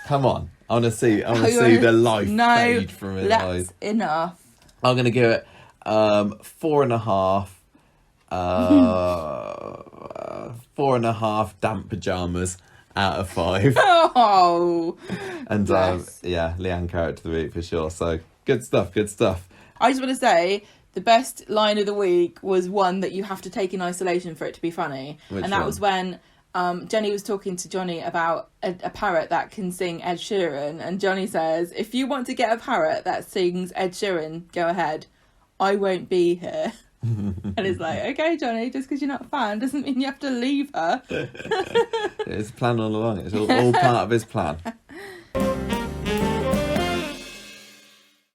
Come on. I want to see the life fade from his eyes. Enough. I'm going to give it 4.5. 4.5 damp pajamas out of 5. Oh. And Leanne character of the week for sure. So good stuff. I just want to say the best line of the week was one that you have to take in isolation for it to be funny. That was when Jenny was talking to Johnny about a parrot that can sing Ed Sheeran, and Johnny says, if you want to get a parrot that sings Ed Sheeran, go ahead. I won't be here. And it's like, okay, Johnny, just because you're not a fan doesn't mean you have to leave her. It's a plan all along. It's all part of his plan.